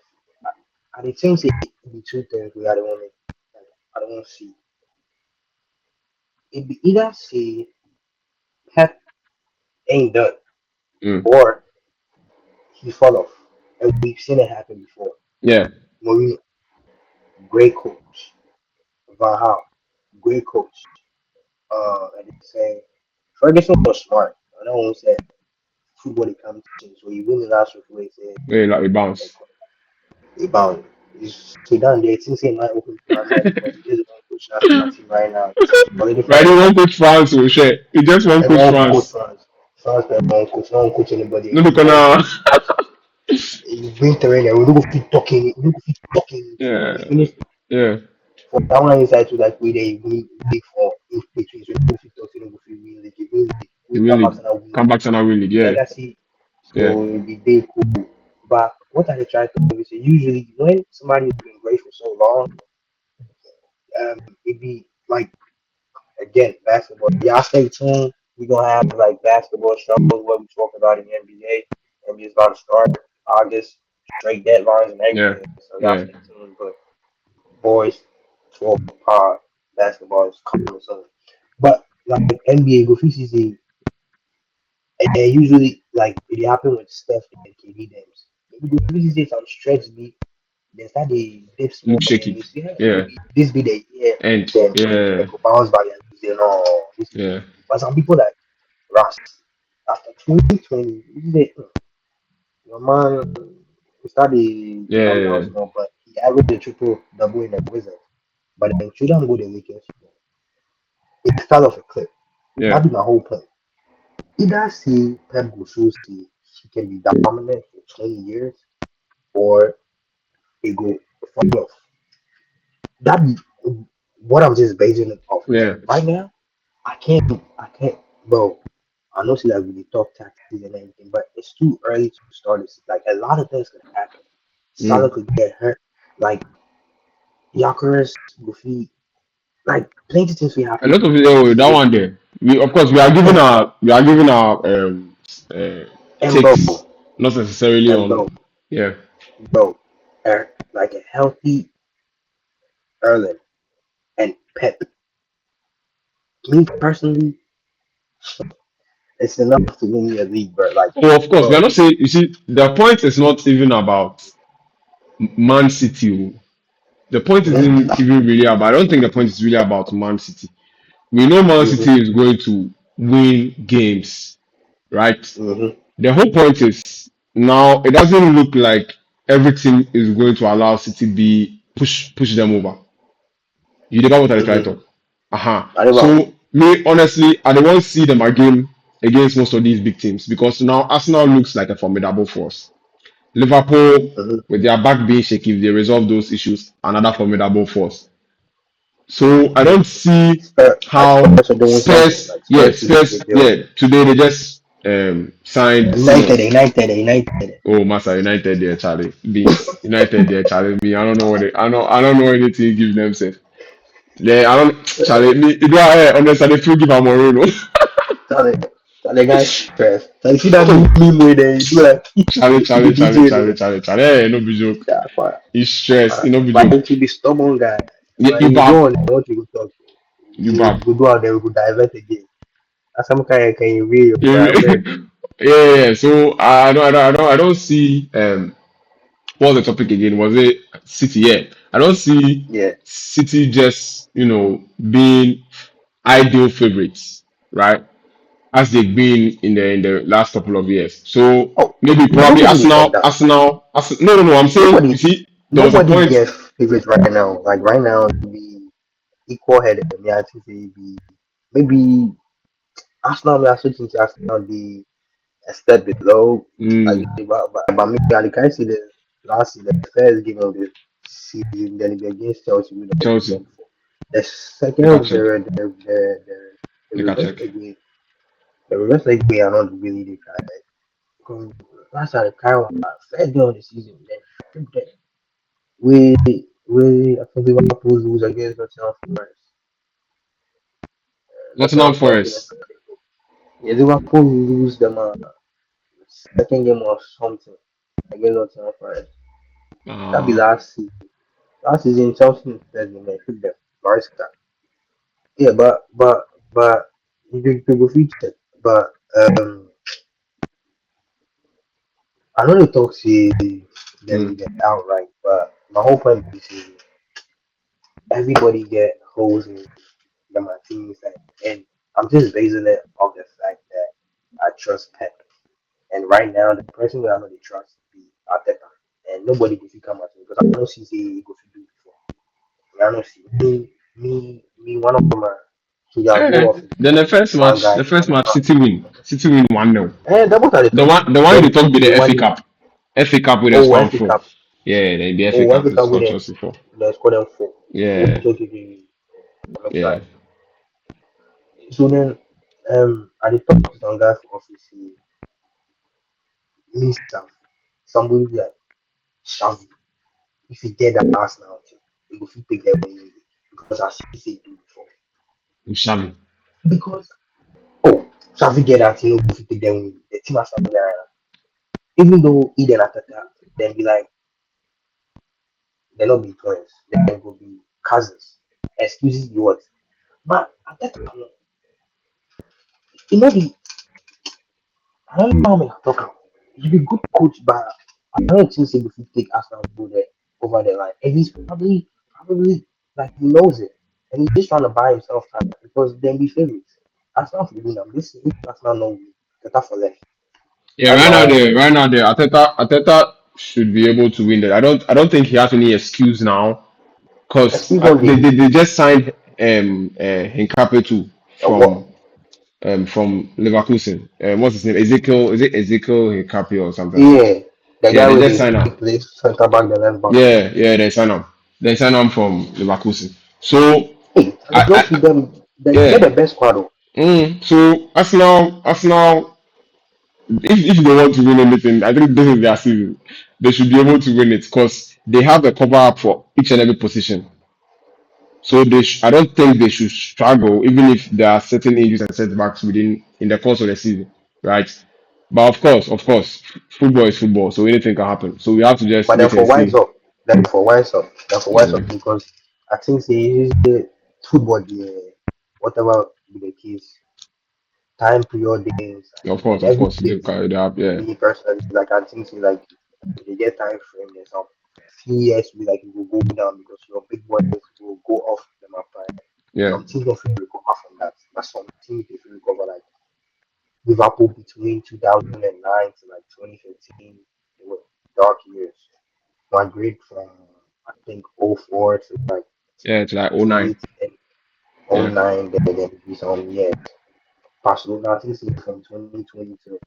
I did think say the two things we are the one I don't want to see. It be either say Pep ain't done Mm, or he fall off, and we've seen it happen before. yeah, Mourinho, great coach. Van Gaal, great coach. And they say Ferguson was smart. I don't say football it comes to, so he win the last with he said yeah, like we bounce. about Sudan. They think say might open transfers, but he just one coach national team right now. It's totally Right, different he level. won't coach France, so share. He just won't And coach one coach France. France. France that one coach, no one coach anybody No, again. look now. You bring terrain and we don't go fit talking, we don't go fit talking until Yeah, we finish yeah. for that one inside to like we they win for in between. So we don't go fit talk, we don't go fit win league, we come back Really and I win come back to now win league. Yeah, legacy. yeah. So it be big cool. But what I try to do is usually when somebody has been great for so long, it be like again basketball. Y'all stay tuned. We gonna have like basketball shows what we talk about in the NBA. NBA is about to start August, straight deadlines and Yeah, everything. So y'all yeah, stay tuned. But boys, 12 pod basketball is coming soon. But like NBA go season, and usually like it happen with Steph and KD games. Maybe go season some stretch be they start the dip small look and then shaky. you see hey, Yeah, maybe this be the year and then they yeah, go bounce back and say no this is it. yeah, But some people like Russ after 2020 they, your man he started yeah, down yeah, down small but he averaged a triple double in the Wizards. But then shouldn't go the Lakers. It fell off a cliff. yeah. That be my whole point. Either see Pep go show say he can be dominant for 20 years or it go fall off. That be what I'm just basing it off. Yeah. And right now, I can't, bro. I know see like we talk tactics and everything, but it's too early to start this. Like a lot of things could happen. Salah Mm, could get hurt. Like Yakuris, Goofy. Like plenty things will A happen. lot of it, oh, that one there. We of course we are giving our uh, And takes, not necessarily on. bro, Yeah. bro, like a healthy Erling and Pep. Me personally, it's enough to win me a league, bro. Like, Oh, of course, we are bro, not saying. You see, the point is not even about Man City. Oh. The point isn't mm-hmm, even really about. I don't think the point is really about Man City. We know Man mm-hmm, City is going to win games, right? mm-hmm, The whole point is now it doesn't look like everything is going to allow City be push them over. You never what I try mm-hmm. to. Uh-huh. I never. So me honestly, I don't want to see them again against most of these big teams because now Arsenal looks like a formidable force. Liverpool, Mm-hmm. with their back being shaky, if they resolve those issues, another formidable force. So I don't see how Spurs are doing something. Spurs, Like yeah, Spurs should be Spurs, rebuilding. yeah, today they just signed United, Simmons. United, United. Oh, Master United there, Charlie. Beans. United there, Charlie. Me, I don't know what I don't know anything give themselves. Yeah, I don't Charlie. Me, it do honestly, they feel give Amorino. Charlie, Charlie guys stress. So you see that Oh, meme where they do like Charlie, with the Charlie, Charlie, DJ Charlie, there. Charlie, Charlie. Hey, no be joke. Yeah, but He's stressed. He no be but joke. it will be stubborn guy. Yeah, But you you bab. go on what you go talk. You You bab. go do out there, we go divert again. That's some kind of can you real, Yeah, but I beg. yeah. So I don't see what was the topic again? Was it City? Yeah. I don't see Yeah. City just, being ideal favorites, right? As they've been in the last couple of years. So Oh, maybe probably nobody will talk that. No, no, no. I'm saying, you Nobody, see, there was a nobody point. gets favorites right now. Like right now, be equal headed. Me, I think say be maybe Arsenal. Me, I should think Arsenal be a step below. Like, mm, but me, I can't see the last season, the first game of the season, then it be against Chelsea, we don't beat Chelsea. them for. The Make a second, check. the Make a reverse check. leg way, the reverse leg way are not really the kind. Because last time, the kind of first game of the season, then we I think Liverpool lose against Nottingham Forest. Nottingham Nottingham Forest in the Forest. second game. Yeah, Liverpool lose them second game or something against Nottingham Forest. That be Uh, last season. Last season Chelsea in first game they took them. Barca. Yeah, but you go feature. But I know they talk see them mm, be get outright, but my whole point is everybody get holes in the Martinez and I'm just basing it off the fact that I trust Pep. And right now, the person that I know they trust be Arteta. And nobody go fit come at me because I don't see say he go fit do before. I don't see me one of my so yeah go off then the first one match, guy the first on the match, back. City win 1-0. And that what are the The talk. one, the one they Then talk be the the one FA in Cup. FA Cup with a oh score FA four. Cup Yeah, the FA oh Cup FA is Cup with score them Chelsea four. they score them four. Yeah, Okay, okay, I'm yeah. excited. So then I did talk to some guy for office me somebody like Xavi. If he get that Arsenal team, he go fit take them win because I see say do before. Xavi. Because oh, Xavi get that team, go fit take them win. The team has something like even though Eden Atata, then be like they not be twins, they go be cousins. Excuses the words. But Ateta, you know the I don't know how many talk am. He be good coach, but I don't think say if he take Arsenal go there over the line. And he's probably like he knows it. And he's just trying to buy himself time because then be favorites. Arsenal for win them. This if Arsenal no win. Better for left. Yeah, That's my own right prediction. now, there, Ateta should be able to win that. I don't think he has any excuse now because Excuse one day. they just signed Hincapié too What from Leverkusen. What's his name? Ezekiel, is it Ezekiel Hincapié or something? yeah. The Yeah, guy they with just the signed him. place center back the left back. Yeah, they signed him. They signed him from Leverkusen. So Hey, I, and plus I with them they get yeah. the best squad though. So Arsenal, if they want to win anything, I think this is their season. They should be able to win it because they have a cover up for each and every position. So I don't think they should struggle, even if there are certain injuries and setbacks within in the course of the season, right? But of course, football is football, so anything can happen. So we have to just But then wait and for wise see. up, then for wise up Yeah, because I think say football, yeah, whatever be the case, time preordains and of course, everything. they have, yeah, Me personally, like I think say like they get time frame. There's some few years we like it will go down because your big boys will go off them up. yeah, Some teams don't feel recover from that. But some teams they feel recover like Liverpool between 2009 to like 2015. They were dark years. Madrid from I think '04 to like yeah. It's like '09. 2010, Yeah, '09. Then be some years. Barcelona, I think say from 2020 to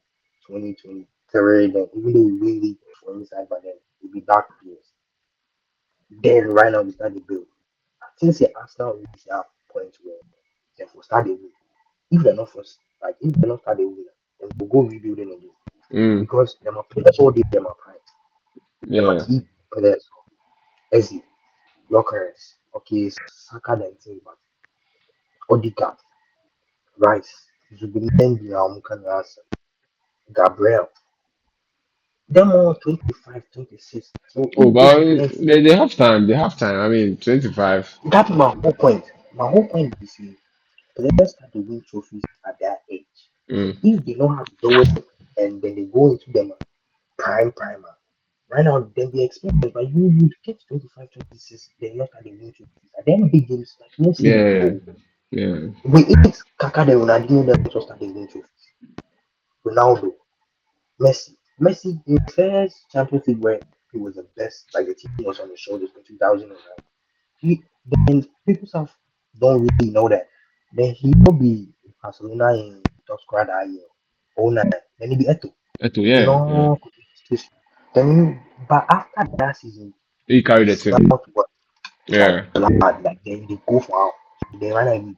2023. Then even though we win league for inside, but then it be dark years. Then right now we start the build. I think say Arsenal reach that point where they will start the win. If they're not first, like if they're not start the win, then we'll go rebuilding again. mm, Because them are players all day, them are prime. Them are yeah. key players. Ezzy, Lockers, okay, Saka then thing, but Odegaard, Rice, Zubimendi, Amukanas, Gabriel. Them all 25, 26. So Oh, if those but players, they have time. They have time. I mean, 25. that's my whole point. My whole point is see, players start to win trophies at their age. So Mm, if they know how to do it and then they go into them primer. Right now, then be experienced, but you get 25, 26, then you start the win trophies. At them big games, like you don't see the yeah, flow. yeah, We eat Kaka the Ronaldinho them just start the win trophies. Ronaldo, Messi. Messi, in the first Champions League where he was the best, like the team was on the shoulders in 2009. He then people stuff don't really know that. Then he will be Barcelona in top squad that year. Oh nine. Then he be Eto. Eto, You yeah, yeah. know, then but after that season, He carried the it's team. now to what like Yeah, blood, like then they go for out. So they right now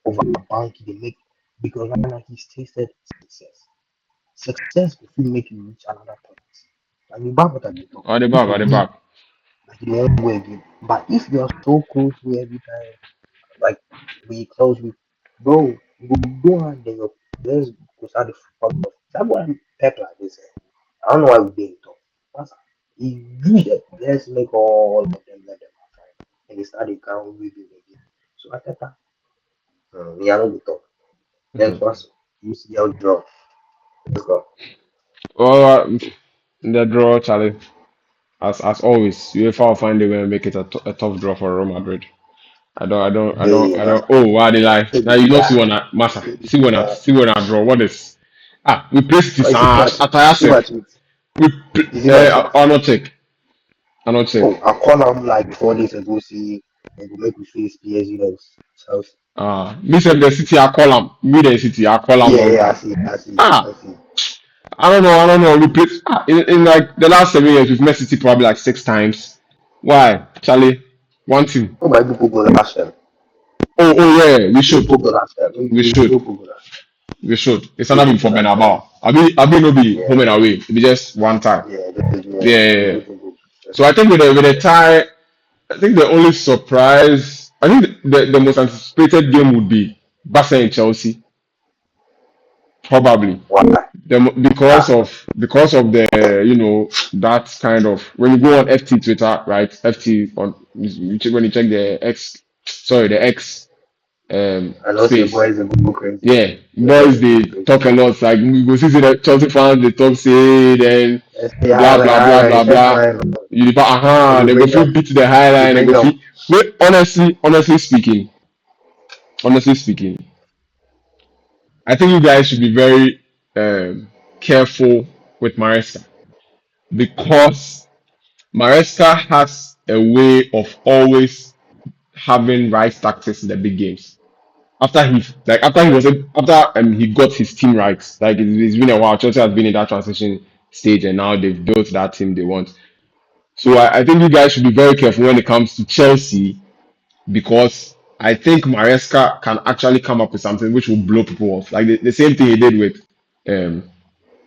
over bank they make because right now he's tasted success. Success will feel make you reach another point. And you back what I dey talk. at the If back, you at the win, back. like you won't go again. But if you're so close to every time, like we close with bro, you go and then your players go start the fall off. That's why Pep like this. I don't know why we being talk. That's he use the players make all of them let them have fine. And they start the count rebuild again. So I thought we are not the talk. Then Mhm. first UCL draw. Let's go. Well, the draw, Charlie. As always, UEFA will find a way and make it a tough draw for Real Madrid. Hey, I man. don't. Oh, why they lie? Hey, Now you know, see yeah. when I massa, Hey, see when I draw. What is? Ah, we play City. I see match. At I See said match with. we. You see match with. I not check. I not check. Oh, I call him like 4 days ago. See, and go make we face PSG and Chelsea. Me said the City. I call them. Me the City. I call them Yeah, long yeah, I time. see, I see, I Ah, see. I don't know. I don't know. We played in like the last 7 years. We've met City probably like 6 times. Why, Charlie? One team. Oh, my people go last time. Oh yeah. We should. People go last time. We We should. no go last. We should. It's not People be go for last time. Benabao. I be no be Yeah, home and away. It be just one time. yeah, this is Yeah, yeah. yeah, We yeah. people go So I think with the tie, I think the only surprise, I think the most anticipated game would be Barca and Chelsea, probably. Why? Ah, Because of the that kind of when you go on FT Twitter, right? FT on when you check the X, sorry, the X I know say space. boys will go crazy. Yeah, Yeah, boys boys will they go crazy. talk a lot. Like we go see the Chelsea fans they talk say then Let's say blah blah blah highlight, blah check blah. mine. You They they go bring feel them. beat the They highline. They bring go them. feel. Wait, honestly speaking, I think you guys should be very careful with Maresca because Maresca has a way of always having right tactics in the big games. After he got his team right, like it's been a while. Chelsea has been in that transition stage, and now they've built that team they want. So I think you guys should be very careful when it comes to Chelsea because I think Maresca can actually come up with something which will blow people off, like the same thing he did with um,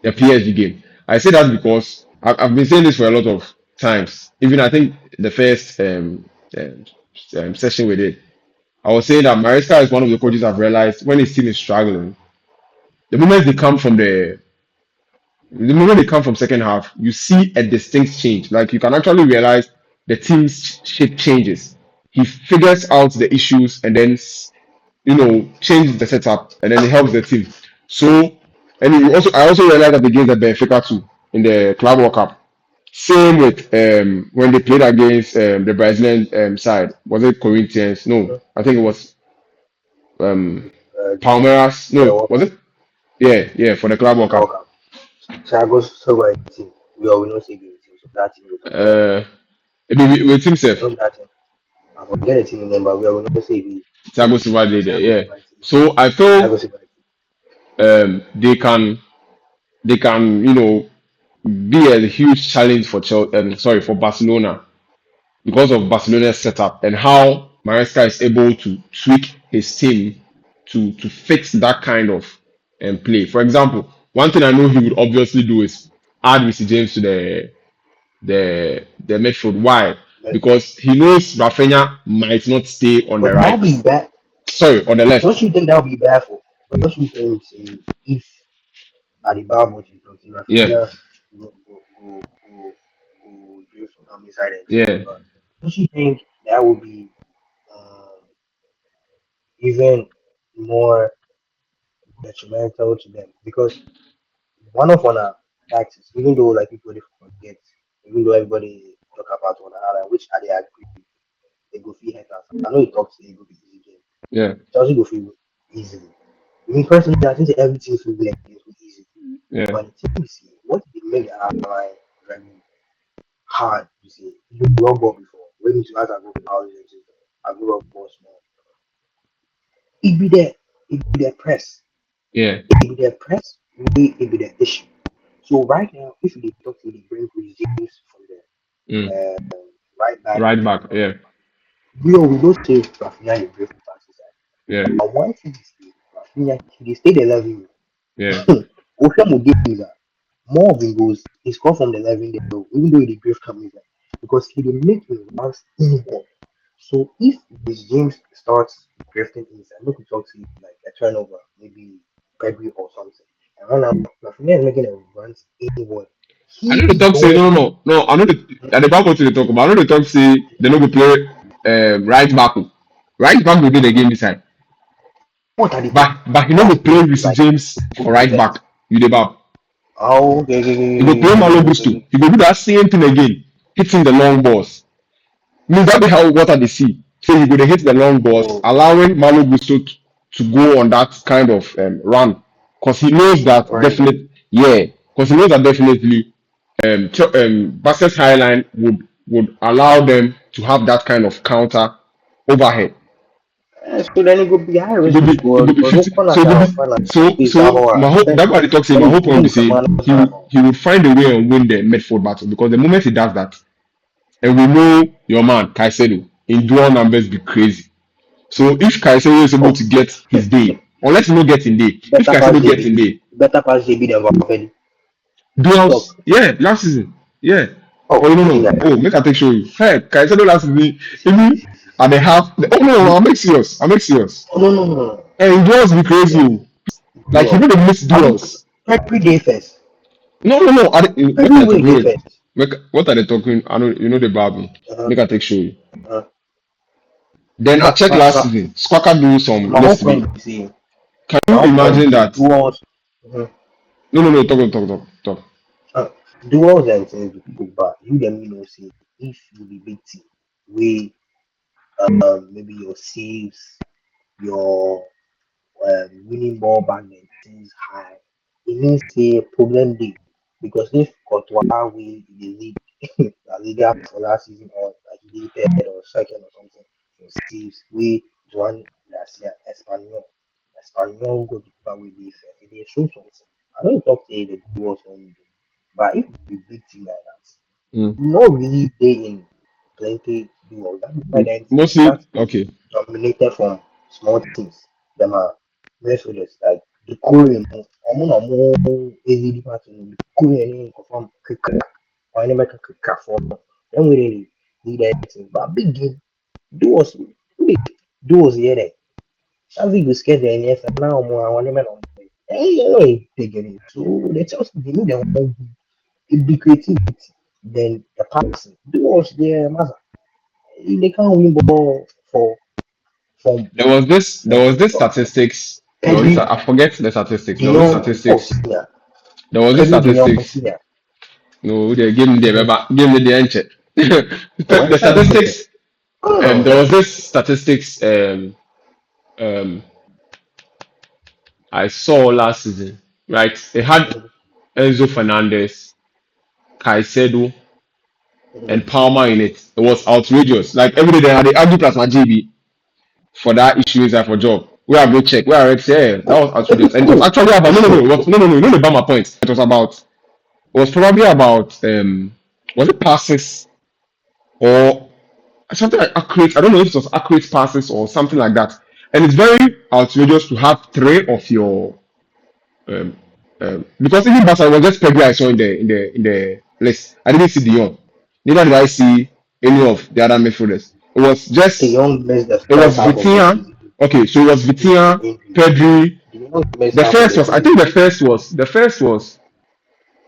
the PSG game. I say that because I've been saying this for a lot of times. Even I think the first um, session we did. I was saying that Maresca is one of the coaches I've realized when his team is struggling, the moment they come from the moment they come from second half, you see a distinct change. Like you can actually realize the team's shape changes. He figures out the issues and then changes the setup and then it helps the team. So and I also realized that against the Benfica too in the Club World Cup. Same with when they played against the Brazilian side. Was it Corinthians? No, Mhm. I think it was um The Palmeiras. the No, World was Cup, it? Yeah, yeah, for the Club World the World Cup. Cup. Thiago's favorite team. We know say the team, so that team is favorite. Uh, with You himself. know that team. I forget the team name, but we will not say Thiago Silva did it, Thiago's yeah. favorite team. So I feel Thiago's favorite team. they can be a huge challenge for sorry for Barcelona because of Barcelona's setup and how Maresca is able to tweak his team to fix that kind of play. For example, one thing I know he would obviously do is add Mr. James to the midfield. Why? But, Because he knows Rafinha might not stay on the but that would right. be bad. Sorry, on the Don't left. you think that would be bad for? Don't you think if Alibaba was in Yeah, Rafinha go drift on the side and things yeah. like that? Don't you think that would be um, even more detrimental to them? Because one of our tactics, even though like people they forget, even though everybody talk about one another, which are they agree, they go feel haters. I know it talks they go be easy game. Yeah, Chelsea go feel easily. I mean personally I think everything will be like this will easy. yeah, But the thing is what they make the line very hard to say. You run ball before. When you ask I go I go run ball small. It be there press. yeah. It be there press, it be the issue. So right now, if they talk to the bring Chris James from Mm. the right back Right and back. Yeah, we don't say Rafinha is brave for passes. yeah, But one thing is Rafinha he stay the level. yeah, Oshamo games are more of the goals he scored from the 11 though, even though the brave come inside because he didn't make him runs anymore. So if this James starts drifting inside, look at talk to you like a turnover, maybe Pedri or something. And right now, Rafinha is making a runs anywhere. I He know the is talk say going. no. I know the at the back what they talk about. I know the talk say they no go play right back. Right back will be the game this time. What are they talking? But he no go That's play the Reece like James for good right back. defense. You the back. Oh, okay, He go play Malo Gusto. okay. He go do that same thing again, hitting the long balls. Means that be how what are they see. So he go dey hit the long balls, Oh, allowing Malo Gusto to go on that kind of run. Because he knows that right. definitely, yeah. Because he knows that definitely Barca's high line would allow them to have that kind of counter overhead. So then it could be high It risk could to be it score could be because 50. open So it account could be final is so our my hope that what I talk say my whole point be say he would find a way and win the midfield battle because the moment he does that, and we know your man Caicedo in dual numbers be crazy. So if Caicedo is able oh to get his day, unless he not get in day, if better pass Caicedo gets JB in day, better pass JB than Valverde. duels, Talk. yeah, last season, yeah. Oh, Oh no see no, that. oh make I take show you. Hey, Caicedo last season, See. even and they have. Oh no, no, You, I'm make serious. I'm make serious. oh no no no no. And duels be crazy. Yeah, Oh. Like he duel. really miss I look duels. every day first. No no no. What Every are they week talking? day Wait, first. what are they talking? I know you know the Barbie. Uh-huh, Make I take show you. uh-huh. Then I checked last But season. Squawka do some my whole point yesterday. is saying Can my you whole point imagine is that? duels. Uh-huh. No no no. Talk. Uh, duels and things with people, but you let me know say if you be big team, we maybe your saves, your winning ball back then things high. It means a problem day because if Courtois win the league, La Liga for last season or like he did third or second or something for saves, we one last year Espanyol go to back with this. They show something. I don't talk to the duels on but if we big team like that, Mm. not really day in plenty duels. That's why then team Mostly start okay. dominated from small teams. Them are midfielders like the Korean. I'm easy different the Korean confirm quick or any make a quick for them we really need that team. But big game duels those here. Xavi go scared the NF now more I want him on. Hey, they get it. So they just they need their own the creativity, then the passing. Those there matter. They can't win ball from There was this statistics. There was this, Pedri, I forget the statistics. De There was this Jong, oh statistics. senior, There was this Pedri, De Jong, statistics. senior. No, they give me the answer. Oh, I The try to statistics. There oh, was this statistics. Um, I saw last season. Right, they had Enzo Fernandez, Caicedo, and Palmer in it. It was outrageous. Like every day they had the argue plus my GB for that issue is for job. We have no check. We are say that was outrageous. And it was actually about no, it was, no, no, about my point. It was about it was probably about was it passes or something like accurate. I don't know if it was accurate passes or something like that. And it's very outrageous to have three of your um, because even Barca was just Pedri I saw in the list. I didn't see Dion. Neither did I see any of the other midfielders. De Jong missed the It first was half of the Vitinha. season Okay, so it was due to Vitinha, injury. Pedri. De Jong missed The half of first the was I season. think the first was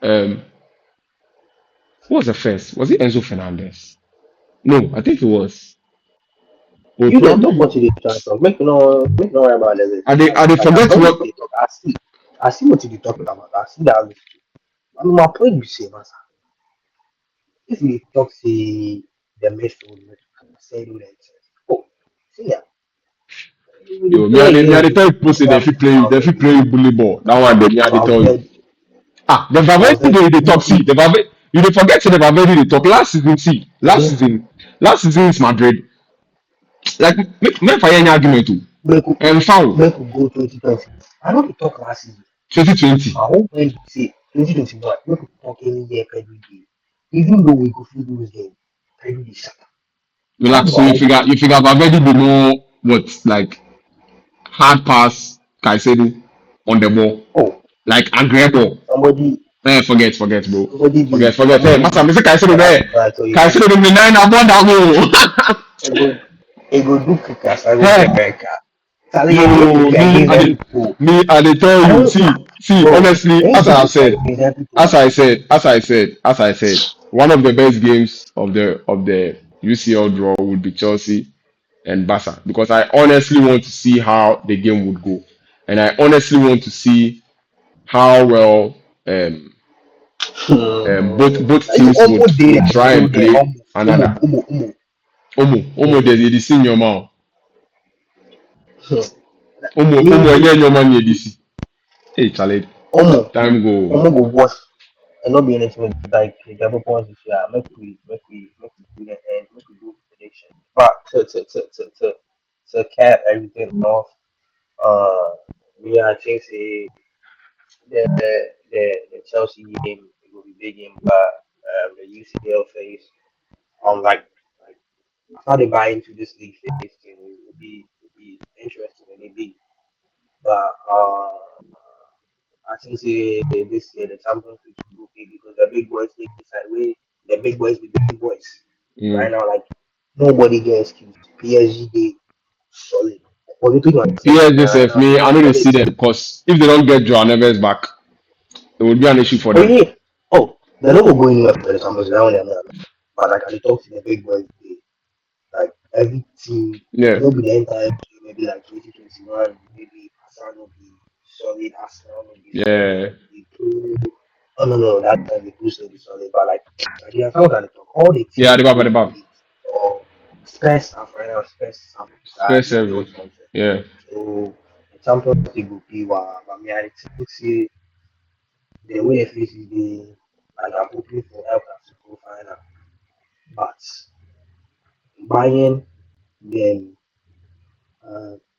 um who was the first? Was it Enzo Fernandez? No, I think it was. Well, You they talk probably what you dey try talk. Make no worry about it. I they Like I forget heard what what they talk. I see what you dey talking about. I see that list. I mean, my point be say, man, if you dey talk say the midfield with Caicedo and oh, see ya, we dey yo play me I against dey the tell people say Liverpool they fit Valverde, play bully ball. That one they me I dey tell you. Valverde, Ah, the Valverde Valverde. they You talk see see, the Valverde you dey forget say the Valverde they talk last season see last season is Madrid like make for any argument too make we and foul make we go 2020. I know we talk last season. 2020 I hope when you say 2021, make we talk any year every day. Even though we go through those games, every day. That's relax my so whole point. you figure Valverde be more what like hard pass Caicedo on the ball Oh, like agreeable. somebody, Forget, bro. somebody did, Hey, somebody Master, did. Mr. Caicedo I there. try to tell you now. Caicedo the nine above that It go, it go do kickers. I bro. go Hey, America. Charlie, you bro, prepare against every people. I dey tell I you. don't, See, bro. honestly, When as you I have prepare said, against every people, one of the best games of the UCL draw would be Chelsea and Barca because I honestly want to see how the game would go, and I honestly want to see how well both it's teams almost there. would try Still and there. play Almost, another. There's a senior man. Me, Any man need this. Hey, Charlie, almost, time go. almost go watch. And not be anything like the double points this year. Make we do the end. Make we do prediction. But to cap everything off. Uh, yeah, I think say the Chelsea game it will be big game, but the UCL phase like how they buy into this league phase thing will be interesting and it be. But I think say this year the Champions League will be because the big boys take the side way the big boys with the big boys right Mm. now like nobody gets excuse. PSG they solid. For the people PSG right sef now me, they I know they solid see them team. because if they don't get Joao Neves back, it would be an issue for Oh them. yeah. Oh, they're not going anywhere for the Champions League. I don't know. But like I talk to the big boys, like every team, Yeah, maybe the entire team, maybe like 2021, maybe Arsenal will be solid, Arsenal will be solid, yeah, the two. Oh no, that time the two will be solid. But like the Arsenal can talk, all the yeah. teams At go the for back. it. Or Spurs have right now, Spurs have Spurs they seven. built something. Yeah, So the Champions League will be but me I think say the way the face is the like I'm hoping for El Clasico final. But Bayern, then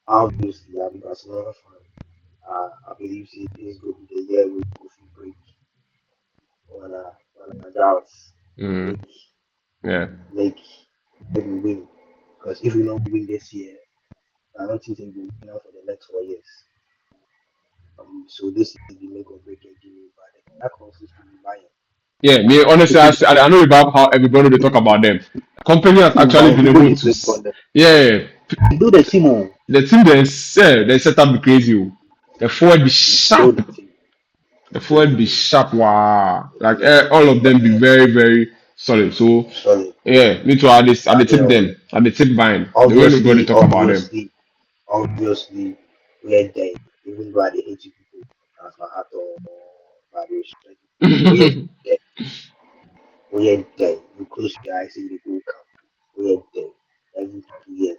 obviously I'm Barcelona fan. I believe this is going to be the year we go for break when I doubt mm, make yeah, make make we win. Because if we don't win this year, I don't think we will win out for the next 4 years. So this is the make or break again. But that consists to be Bayern. yeah. Me honestly, I know about how everybody they talk about them. Company has actually Bayern been people able they to, sleep on them. yeah. He build a team. Oh. The team they set up be crazy. Oh. The forward be He build sharp. the team. The Yeah, forward be sharp. Wow. Like yeah, all of them be yeah. very, very solid. So Solid. yeah, me too. At the But tip them. At the tip buying. The way everybody obviously, talk about them. obviously, we're there. Even though I dey hate you people, as my heart or bad respect. We're there. We're there. You close your eyes and you go camp. We're there. Every 2 years,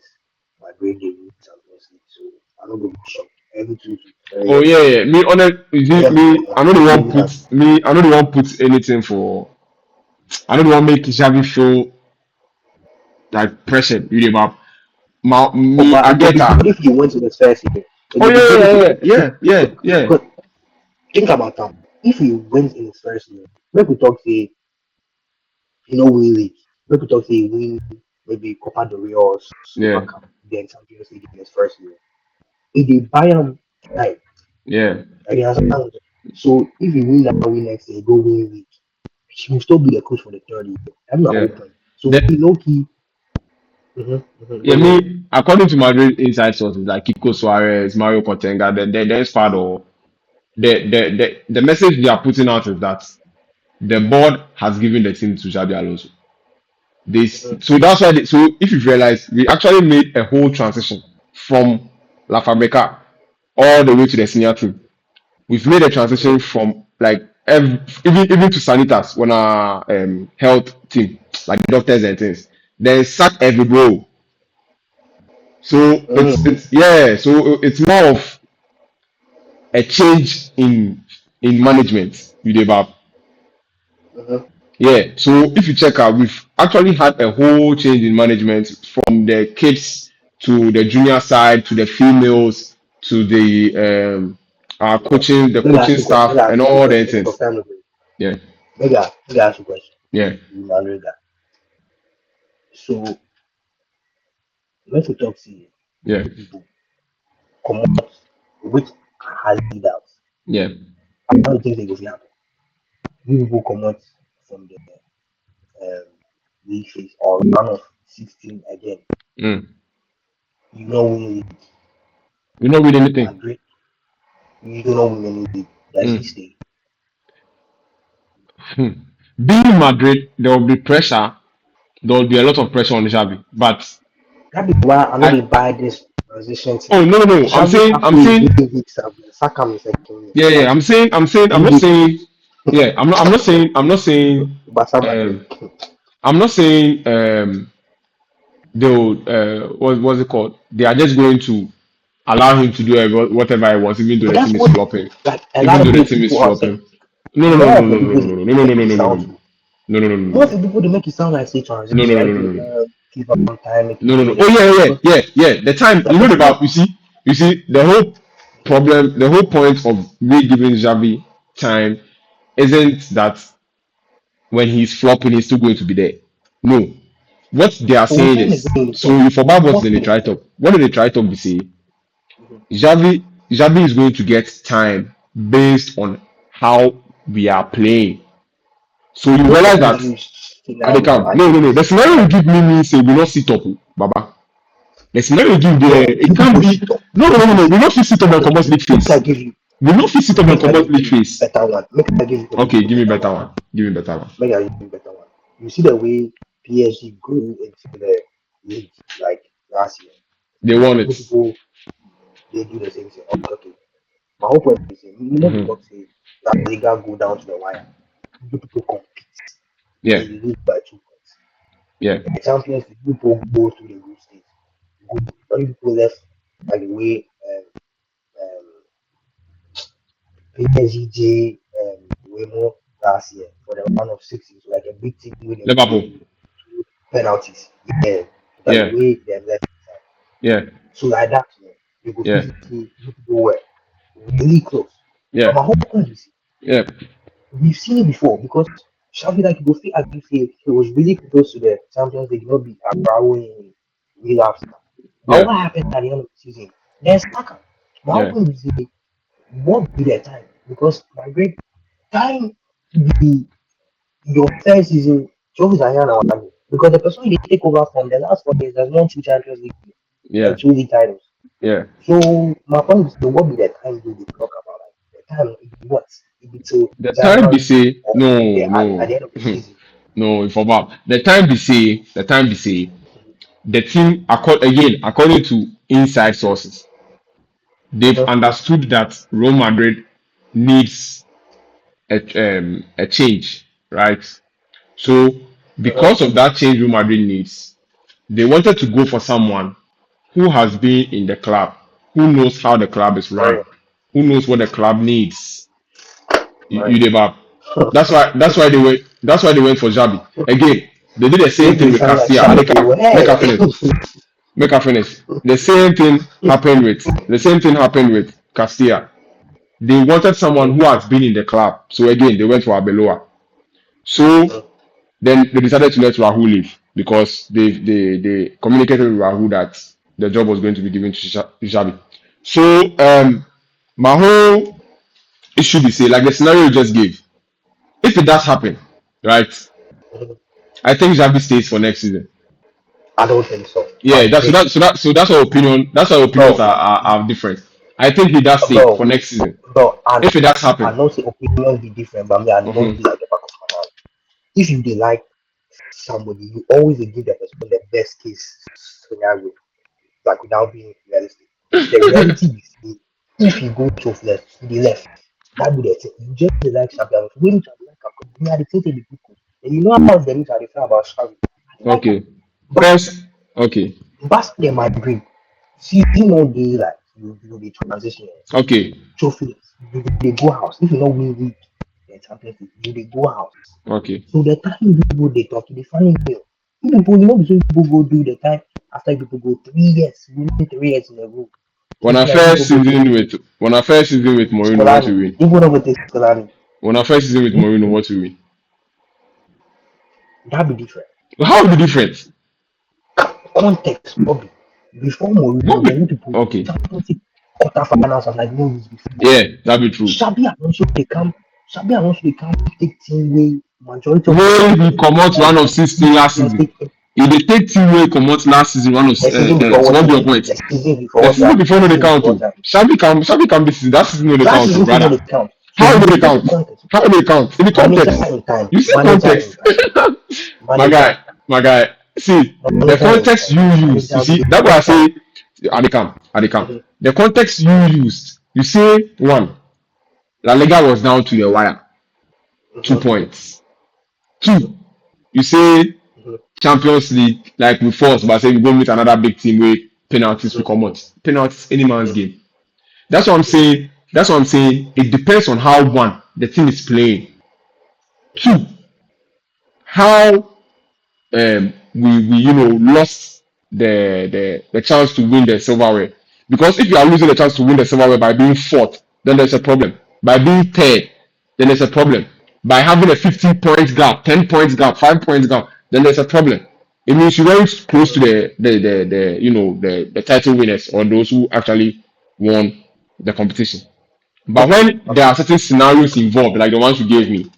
my brain they win Champions League. So I don't go be shocked. Every 2 to 3 Oh years, yeah, yeah. Me honest, you see, yeah, me, come I on. know the They one win am. put me. I know the one put anything for. I know the one make Xavi feel like pressured. You know, Oh, me, but I it will get be her. good if you went to the first year. It Oh will be yeah, good if yeah, you yeah, yeah, yeah, yeah, because think about that. If he wins in his first year, make we talk say win league. Make we talk say he win maybe Copa del Rey or Super yeah, Cup, then Champions League in his first year. If they buy him time, yeah, like he has talent. So if he win that win next year, go win league, he will still be the coach for the third year. That's my yeah. whole point. So Then me low key, mm-hmm, yeah, go ahead. me according to Madrid inside sources like Kiko Suarez, Mario Potenga, the squad or the message they are putting out is that the board has given the team to Xabi Alonso. Mm-hmm, So that's why so if you realize we actually made a whole transition from La Fabrica all the way to the senior team. We've made a transition mm-hmm, from like even to Sanitas when our health team, like doctors and things. Then sack every bro. So mm-hmm, it's yeah, so it's more of a change in management with the mm-hmm. yeah, so if you check out, we've actually had a whole change in management from the kids to the junior side to the females to the the coaching Make staff I and ask you a all the question. Make I things. confirm it. Yeah, Make I ask you a question. yeah, Malaga. So when we talk see yeah, you people come out which has leaders. yeah. I don't think they go fit happen. You people come out from the um, league phase or round of 16 again. Mm. You don't win league. We not win anything. Madrid, you don't win any league. Does he Mm. stay? Hmm. Being in Madrid, there will be pressure. There will be a lot of pressure on Xavi. But That is why I know I they buy this transition thing. oh no no no. Xavi I'm actually saying gave it some Saka in second year. yeah yeah. Like I'm he not did saying yeah. I'm not saying Barca Madrid. um I'm not saying they'll what's it called? They are just going to allow him to do whatever he wants, even though But the that's team is what flopping. like a Even lot though of the team is people have said. flopping. No no no More no of no the no people no they no no no make no it no no sound no to no no no no more no of the people they make it sound like say no no transition, no like no no no. keep on time, make No, it no, no. win Oh league. yeah, yeah, Because yeah, yeah. The time the you know person about you see the whole problem, the whole point of me giving Xavi time isn't that when he's flopping, he's still going to be there. No, what they are we're saying saying is again, so you forgot what what in the thing? try talk. What did they try talk be say? Mhm. Xavi is going to get time based on how we are playing. So you Most realize of these that use at the scenario camp. No, no, no. The analysis. scenario you give me means say we not sit up, Baba. The scenario you give there, No, it you can't people be. sit up. No, no, You no, no, people no. sit We up. not fit sit up and Okay, come league make I face. give you We not fit sit up and make I come give league you face. better one. Make I give Okay, you give me better better one. one. Give me better one. Make I give you better one. You see the way PSG grew into the league like last year. They won it. You people they do the same thing. Okay. My whole point is you know we Hmm. talk say La Liga go down to the wire. You people compete Yeah, and you lose by 2 points. yeah, The champions League, people go through the group stage. Good. Only people left like the way um, PSG Wemo last year for the round of 16. So like a big team with a Liverpool. play penalties. Yeah. Like the Yeah, way they left. yeah, So like that, you go yeah, physically you people were really close. But yeah, my whole point is yeah, we've seen it before because Xavi like go fit agree say he was really close to the Champions League, not be around in relapse. But yeah, what happened at the end of the season? Then Saka. My whole yeah. point is what be the time? Because my great time be your first season, Trophies are here now. Because the person they take over from the last 4 years has won 2 Champions League. Yeah. and 2 league titles. Yeah. So my point is, so what be the time do they talk about? Like the time it be what? It be till The time be January say or no, at no, the end of the season. no. For about the time be say the team again according to inside sources, they've Uh-huh. understood that Real Madrid needs a change, right? So Uh-huh. because of that change Real Madrid needs, they wanted to go for someone who has been in the club, who knows how the club is run, Right. who knows what the club needs. You Right. give up. That's why they went for Xabi. Again, they did the same Make thing me with sound like Castilla. Shabby. Make her Hey. finish. Make her finish. The same thing happened with Castilla. They wanted someone Mhm. who has been in the club. So again, they went for Abeloa. So then they decided to let Rahul leave because they communicated with Rahul that the job was going to be given to Xabi. So my whole issue be say like the scenario you just gave. If it does happen, right? Mhm. I think Xabi stays for next season. I don't think so. Yeah, that's so Madrid, that so that so that's our opinion. That's our opinions bro, are different. I think he does stay bro, for next season. bro. And If it does I happen. know the opinion be different, but me, I know Mhm. be like the back of my hand. If you dey like somebody, you always dey give the person the best case scenario, like without being realistic. The reality is, if you go to left, to the left, that be the thing. You just dey like Xabi. When you like am, me I dey take the people. And you know how them I dey feel about Xabi. I dey like am, Okay. but First, okay. Barca dey Madrid. Season no dey like you know the transition. Okay. Trophy, you dey go house. If you no win league, the Champions League, you dey go house. Okay. So the time people they talk, they find new. People, you know, the people go do the time after people go 3 years, winning 3 years in a row. When It's I like people first go take season with when I first season with Mourinho, what Scolani. we win? People don't go take Scolani. When I first season with Hmm? Mourinho, what we win? That be different. How the difference? Context, Bobby. Before Mourinho, What then you be people okay? Champions League quarterfinals was like no use before. Yeah, that be true. Xabi Alonso they come. Xabi Alonso they come take team way majority of the When time he comot like round of 16 last Champions season, League he dey take team wey comot last season one of the season before so what what be your season? point? The season before The what season before no dey season count before o. what Shabi come this season. That season no dey that count o, season fit no brother. dey count. So How e you no dey dey take count? context. How e dey count? In the Manager context. in time. You see Manager in context. time. my Manager. guy, my guy. See the Manager in context time. you use. You Manager see be that's why I better. say Adekam. Mhm. The context you used. You say one, La Liga was down to the wire, two Mhm. points. Mhm. Two, you say Mhm. Champions League, like we force, but say we go meet another big team with penalties we Mhm. come out. Penalties, any man's Mhm. game. That's what I'm Mhm. saying. That's what I'm saying. It depends on how one, the team is playing. Mhm. Two, how we lost the chance to win the silverware. Because if you are losing the chance to win the silverware by being fourth, then there's a problem. By being third, then there's a problem. By having a 15 points gap, 10 points gap, 5 points gap, then there's a problem. It means you weren't close to Mhm. the title winners or those who actually won the competition. But Okay. when there Okay. are certain scenarios involved, like the ones you gave me,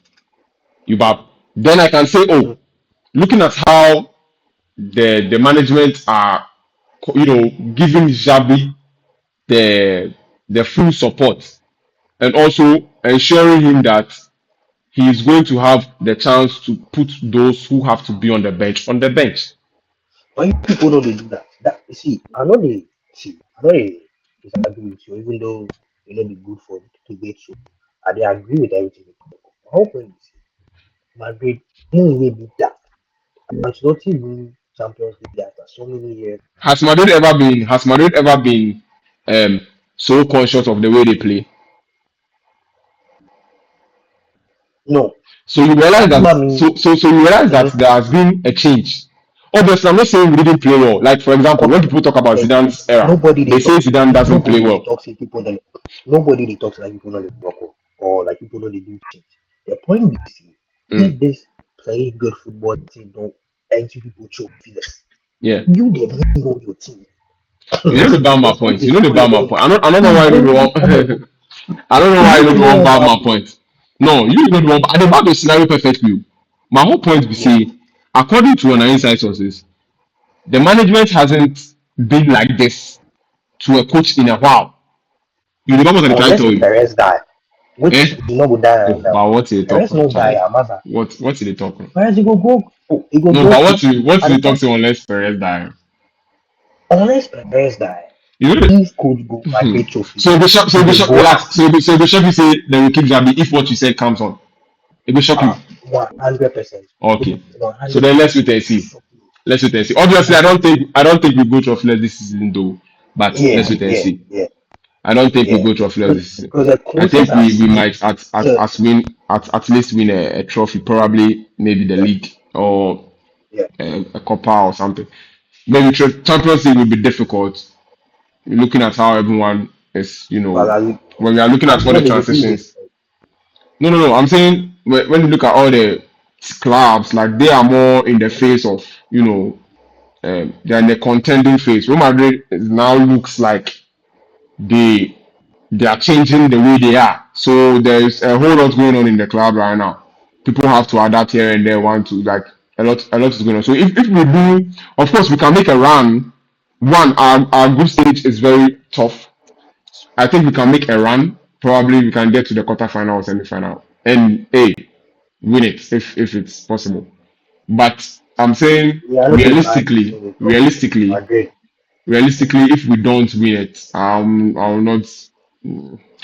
then I can say, Mhm. oh, looking at how the management are giving Xabi the full support and also ensuring him that he is going to have the chance to put those who have to be on the bench. Why people know they do that? That you see, I know they see. I know they disagree with you, even though you know be good for debate. So I they agree with everything. My whole point is Madrid no way beat that. Ancelotti win Champions League after so many years. Has Madrid ever been um so conscious of the way they play? No, So you realize that's that what I mean. you realize that Mhm. there has been a change. Obviously, I'm not saying we didn't play well. Like for example, when Okay, people talk about but Zidane's era, nobody they they say talk. Zidane doesn't play Nobody they well. talk say people don't. Nobody they talk like people don't they work well, or like people don't they do things. The point is, Mm, if this play good football team don't entry people trophies, yeah. you they bring on your team. You know the The Bama point point. You is know the only Bama them. point. I don't know You why you bring don't on them. want. I don't know You why you don't don't bring want on Bama Mbappe. point. No, you don't want. I about the scenario perfectly. My whole point be Yeah. say, according to our inside sources, the management hasn't. been like this to a coach in a while. You remember what I trying to Unless tell you? Perez die, which Eh? is not good die Oh, right now. but what did they talk Perez on? no die, Charlie? Amasa. What did they talk on? Perez he go No, go but to what did at they the talk time. to unless Perez die? Unless Perez die, You know if could go Hmm. Madrid trophy, So Bishop, he so go Bishop, go relax. active. So Bishop, you say they will keep Xabi if what you said comes on. It will shock you. 100%. Okay. So 100% then let's wait it and will see. shock you. Let's wait and see. It Obviously, will shock you. I don't think we go trophyless this season though. But let's Yeah, wait and yeah, see. yeah, I don't think we yeah. go trophyless this season. Because the I coaches think are we might still, at least win a trophy, probably maybe the yeah, league or yeah. a Copa or something. Maybe Champions League will be difficult. Looking at how everyone is, But like, when we are looking at all the what they go see transitions. different. No. I'm saying when you look at all the clubs, like they are more in the phase of, they're in the contending phase. Real Madrid now looks like they they are changing the way they are. So there's a whole lot going on in the club right now. People have to adapt here and there. Want to like a lot is going on. So if we do, of course, we can make a run. One, our group stage is very tough. I think we can make a run. Probably we can get to the quarterfinal or semi-final and win it if it's possible. But I'm saying We are looking bad this realistically, thing with top team, realistically, Madrid. realistically, if we don't win it, I will not.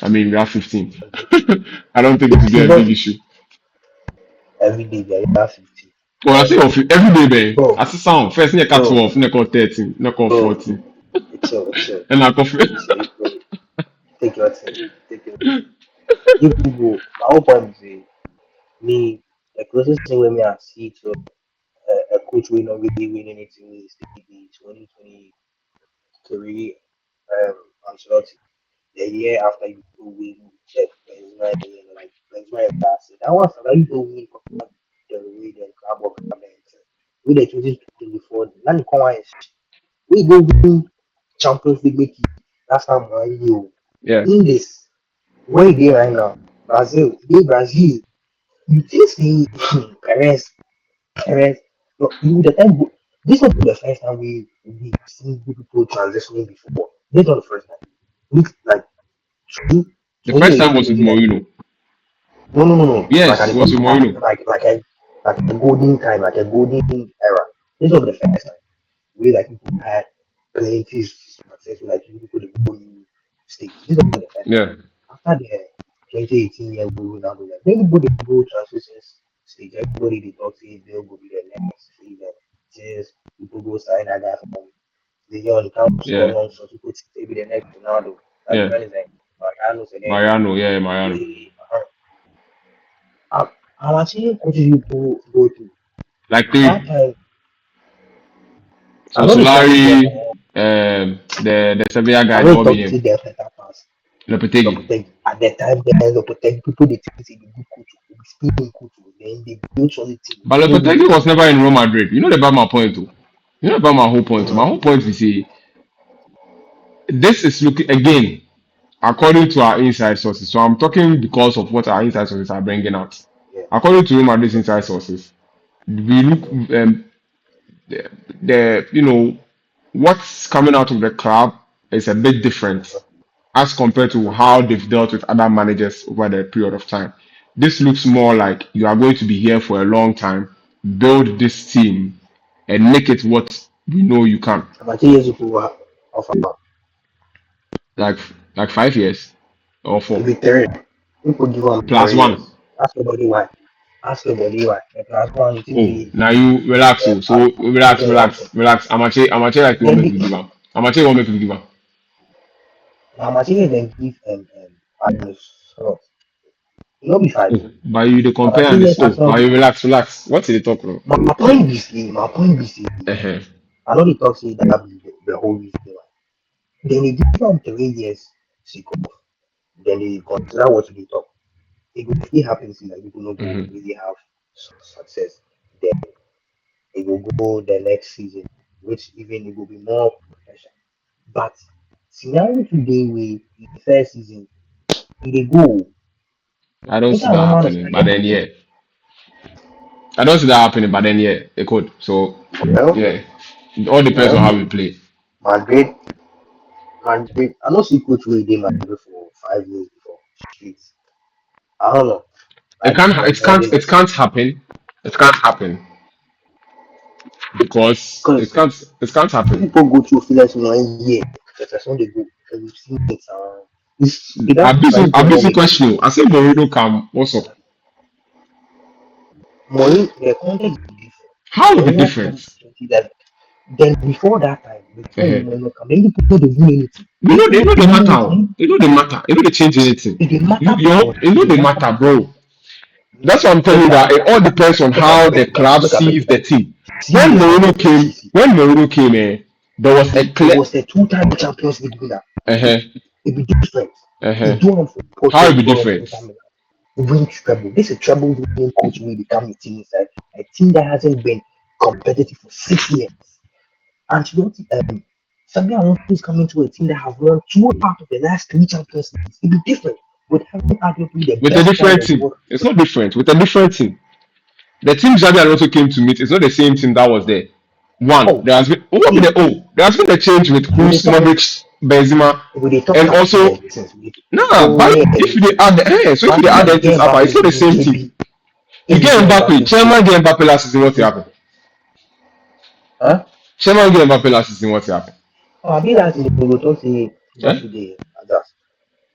I mean, we are 15. I don't think it will It's be a big not issue. every day they are 50. Well, I say of every day, man. Bro, I see sound first. Near cut bro, 12, near cut 13, near cut bro, 14, chill. and I cut. Take your time. Take your time. If you go, my whole point is me, the closest thing with me I see to a coach will not really win anything is the 2023 Ancelotti. The year after you go win the Benzema, like Benzema and that's it. That was like you go win the way the club of government. We the 2024, now the come we go win Champions League make it. That's how man you Yeah, in this where they right now. Brazil. You think see Perez, Perez, no, you the time this was the first time we seen people transitioning before. This not the first time. We like two, the first time 2018 was with is it like Mourinho. no. Like Yes, at it the was with Mourinho. like a golden time, like a golden era. This was the first time. We like people had plenty success, like people the golden stage. This was the first time. Yeah, After the 2018 year we now do that. Everybody go transitions stage. Everybody they talk say they'll go be the next season. Since people go sign that guy from the young count score yeah, Alonso, people say be the next Ronaldo. Like yeah. the anything. Mariano said then Mariano, yeah, Mariano. I'm actually coaches you go to Like that three. time. I So know they talk to them. Solari, the Sevilla I guy, know the they one talk to name, them better pass. Lopetegui. Lopetegui. At the time, then Lopetegui people they think say the good coach, will be speaking coach. Then they build solid team. But They win Lopetegui was trophy. never in Real Madrid. You know about my point too. You know about my whole point. My whole point is say this is looking again according to our inside sources. So I'm talking because of what our inside sources are bringing out. Yeah. According to Real Madrid's Okay. inside sources, we look the what's coming out of the club is a bit different as compared to how they've dealt with other managers over the period of time. This looks more like you are going to be here for a long time, build this team, and make it what we know you can. About 2 years ago, of Like like 5 years or four maybe three. People give them plus 3 years. one. Ask your body why. Ask your body why. The plus one, you think Oh, say now you relax. So relax, Arne help him. relax, relax. I'm actually like you want Then me to give him. I'm actually want me to give him. how much then give Arne slot. You know be five. Oh, but you the compare About and this. 2 years Oh, Arsenal but give. you relax, relax. What's the talk now? My point be say, Uh-huh. I know they talk say that be the whole reason why. Then they give them 3 years sick of. Then they consider what they talk. It will still happen see that people no go Mm-hmm. really have success. Then it will go the next season, which even it will be more professional. But scenario today we in the first season, it dey go. I don't see Inter that normal happening, but expected then to yeah, I don't see that happening, but then yeah, it could. So well, yeah, it all depends on well, how we play. Madrid, Madrid. I know see coach wey dey Madrid for 5 years before straight. I don't know. It Like can't. from It can't. January It next can't happen. It can't happen because it because can't. It can't happen. people go through feelings 1 year. That's when they go. Because we've seen it. That I'm Madrid will not busy make sense. question. I say Mourinho come. What's up? Mourinho, the context is different. How would be Mourinho comes different? 2011. Then before that time, before Uh-huh. Mourinho come, then people don't do anything. You know, they know They they do matter. anything. They know they matter. They know they change anything. It didn't You, matter you, before you that. know It they didn't matter matter, before that. bro. That's what I'm telling Check you. that. That it all depends on Make I how the break it down. club Make I break sees it the down. team. See the Mourinho budget for came, Chelsea. when Mourinho came, there was a He clear. was a two-time Champions League winner. Uh-huh, It be different. He uh-huh. do one for How Porto. it He be do one for different? Inter Milan. Win treble. This is a treble winning coach when become a team inside a team that hasn't been competitive for 6 years. Ancelotti, Xabi Alonso is coming to a team that have won two out of the last three Champions Leagues. It be different with having arguably the With a best player in different the team. world. It's not different. With a different team. The team Xabi Alonso came to meet is not the same team that was there. One, Oh, there has been what be see, the there has been a change with we they Cruz, talk, Modric, Benzema, we they talk and accident also since nah. oh But yeah, if they add so if but they add the things get up, it's Mbappe not the go same team. KB, You if we get get Mbappe, Mbappe go, Chairman get Mbappe last season, what happened? huh? Chairman get Mbappe last season, what happened? Oh, I be that in the go talk say Eh? Mbappe dey adjust.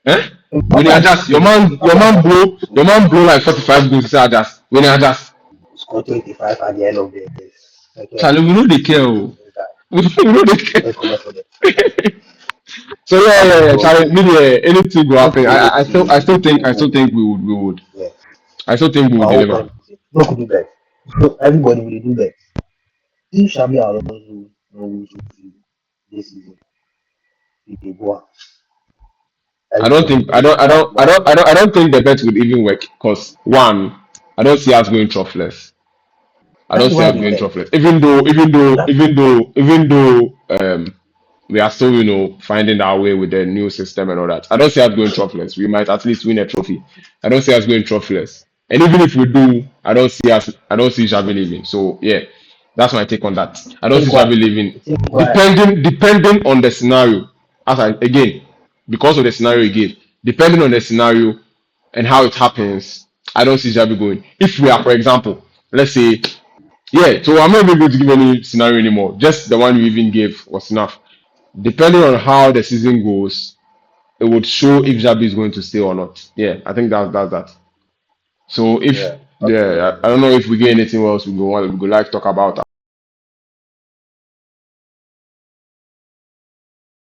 Eh? When Mbappe you has adjust, Mbappe has not been so your man blow like 45 goals, you say adjust. When you adjust, score 25 at the end of the second Charlie, we know they care. 60 Oh. minutes that We know they care. let's come for them. So yeah. Bro, Charlie, maybe anything will no happen. could I still think we would. yeah. I still think we My would whole deliver. point is no could do that. So everybody will do that. If Xabi Alonso no lose this season, he dey go out. I don't Everybody think will know that why. I don't think the bet would even work because one, I don't see us going troughless. I don't That's see why us they going bet. troughless. That Even though we are still, finding our way with the new system and all that. I don't see us going troughless. We might at least win a trophy. I don't see us going troughless. And even if we do, I don't see Xavi leaving. So yeah, that's my take on that. I don't see think why Xavi leaving. I think why Depending on the scenario, again, because of the scenario you gave, depending on the scenario and how it happens, I don't see Xavi going. If we are, for example, let's say, yeah, so I'm not even going to give any scenario anymore. Just the one you even gave was enough. Depending on how the season goes, it would show if Xabi is going to stay or not. Yeah, I think that's that. So if yeah, yeah, I absolutely. don't know if we get anything else we go like talk about.